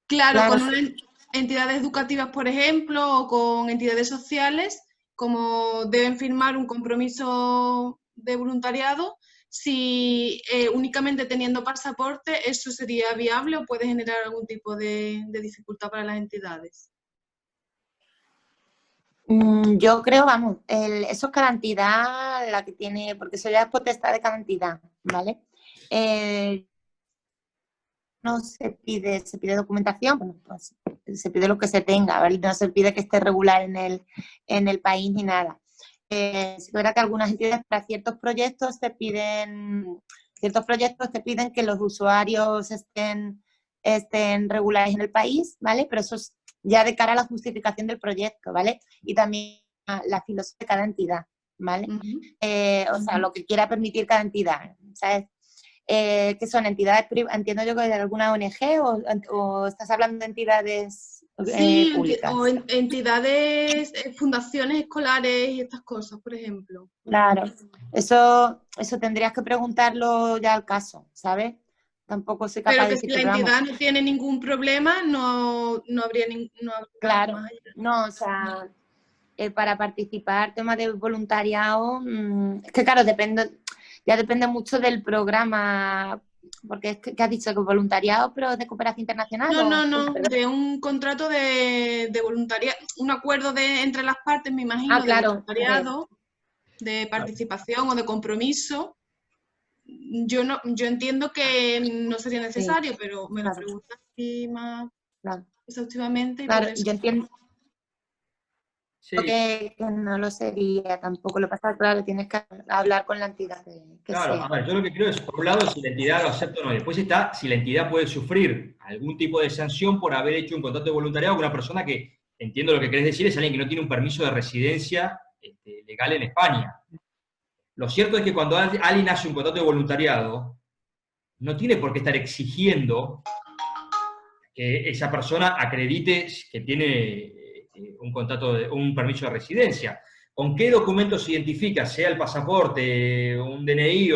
G: Claro, con entidades educativas, por ejemplo, o con entidades sociales, como deben firmar un compromiso de voluntariado, si únicamente teniendo pasaporte, ¿eso sería viable o puede generar algún tipo de dificultad para las entidades?
B: Yo creo, vamos, eso es cada entidad la que tiene, porque eso ya es potestad de cada entidad, ¿vale? No se pide documentación, bueno, pues se pide lo que se tenga, ¿vale? No se pide que esté regular en el país ni nada. Es verdad que algunas entidades para ciertos proyectos te piden que los usuarios estén regulares en el país, ¿vale? Pero eso es ya de cara a la justificación del proyecto, ¿vale? Y también la filosofía de cada entidad, ¿vale? O sea, lo que quiera permitir cada entidad, ¿sabes? Que son entidades privadas, entiendo yo que de alguna ONG o estás hablando de entidades públicas.
G: O entidades, fundaciones escolares y estas cosas, por ejemplo.
B: Claro, eso tendrías que preguntarlo ya al caso, ¿sabes? Tampoco soy capaz
G: Pero
B: de
G: que
B: decirte,
G: si la entidad no tiene ningún problema, no habría
B: claro,
G: más allá.
B: no, o sea, para participar, tema de voluntariado, es que claro, depende mucho del programa, porque es que has dicho que voluntariado, pero de cooperación internacional.
G: No, de un contrato de voluntariado, un acuerdo entre las partes, me imagino,
B: claro,
G: de voluntariado, de participación o de compromiso. Yo entiendo que no sería necesario, pero me lo preguntas así más exhaustivamente.
B: Claro,
G: por eso.
B: yo entiendo que no lo sería tampoco. Lo que pasa, claro, tienes que hablar con la entidad que
A: Claro,
B: sea.
A: a ver, yo lo que creo es, por un lado, si la entidad lo acepta o no. Después está si la entidad puede sufrir algún tipo de sanción por haber hecho un contrato de voluntariado con una persona que, entiendo lo que querés decir, es alguien que no tiene un permiso de residencia legal en España. Lo cierto es que cuando alguien hace un contrato de voluntariado, no tiene por qué estar exigiendo que esa persona acredite que tiene un permiso de residencia. ¿Con qué documento se identifica? Sea el pasaporte, un DNI,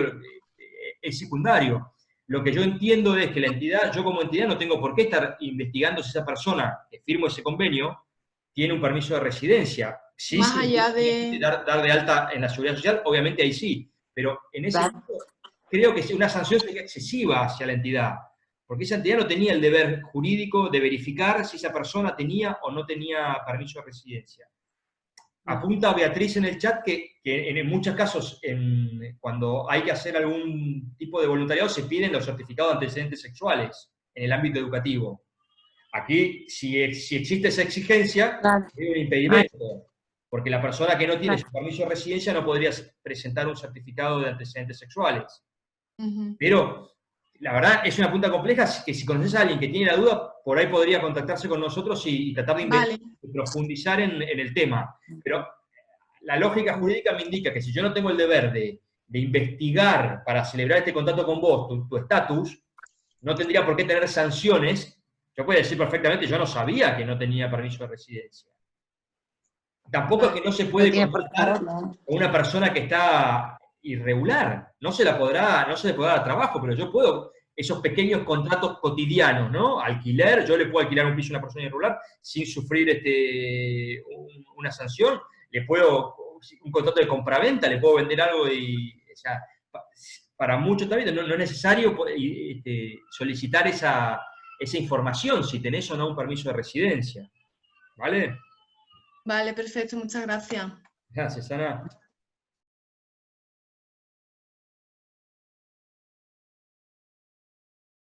A: es secundario. Lo que yo entiendo es que la entidad, yo como entidad no tengo por qué estar investigando si esa persona que firmó ese convenio tiene un permiso de residencia. Sí,
G: más allá de
A: dar de alta en la seguridad social, obviamente ahí sí, pero en ese caso creo que una sanción sería excesiva hacia la entidad, porque esa entidad no tenía el deber jurídico de verificar si esa persona tenía o no tenía permiso de residencia. Apunta Beatriz en el chat que en muchos casos, cuando hay que hacer algún tipo de voluntariado, se piden los certificados de antecedentes sexuales en el ámbito educativo. Aquí, si existe esa exigencia, hay un impedimento, porque la persona que no tiene su permiso de residencia no podría presentar un certificado de antecedentes sexuales. Pero, la verdad, es una punta compleja que si conoces a alguien que tiene la duda, por ahí podría contactarse con nosotros y tratar de profundizar en el tema. Pero la lógica jurídica me indica que si yo no tengo el deber de investigar para celebrar este contrato con vos, tu estatus, no tendría por qué tener sanciones. Yo puedo decir perfectamente, yo no sabía que no tenía permiso de residencia. Tampoco es que no se puede contratar con una persona que está irregular. No se le podrá dar trabajo, pero yo puedo, esos pequeños contratos cotidianos, ¿no? Alquiler, yo le puedo alquilar un piso a una persona irregular sin sufrir una sanción. Le puedo, un contrato de compraventa, le puedo vender algo o sea, para muchos también no es necesario solicitar esa información, si tenés o no un permiso de residencia. ¿Vale?
G: Vale, perfecto, muchas gracias.
A: Gracias, Ana.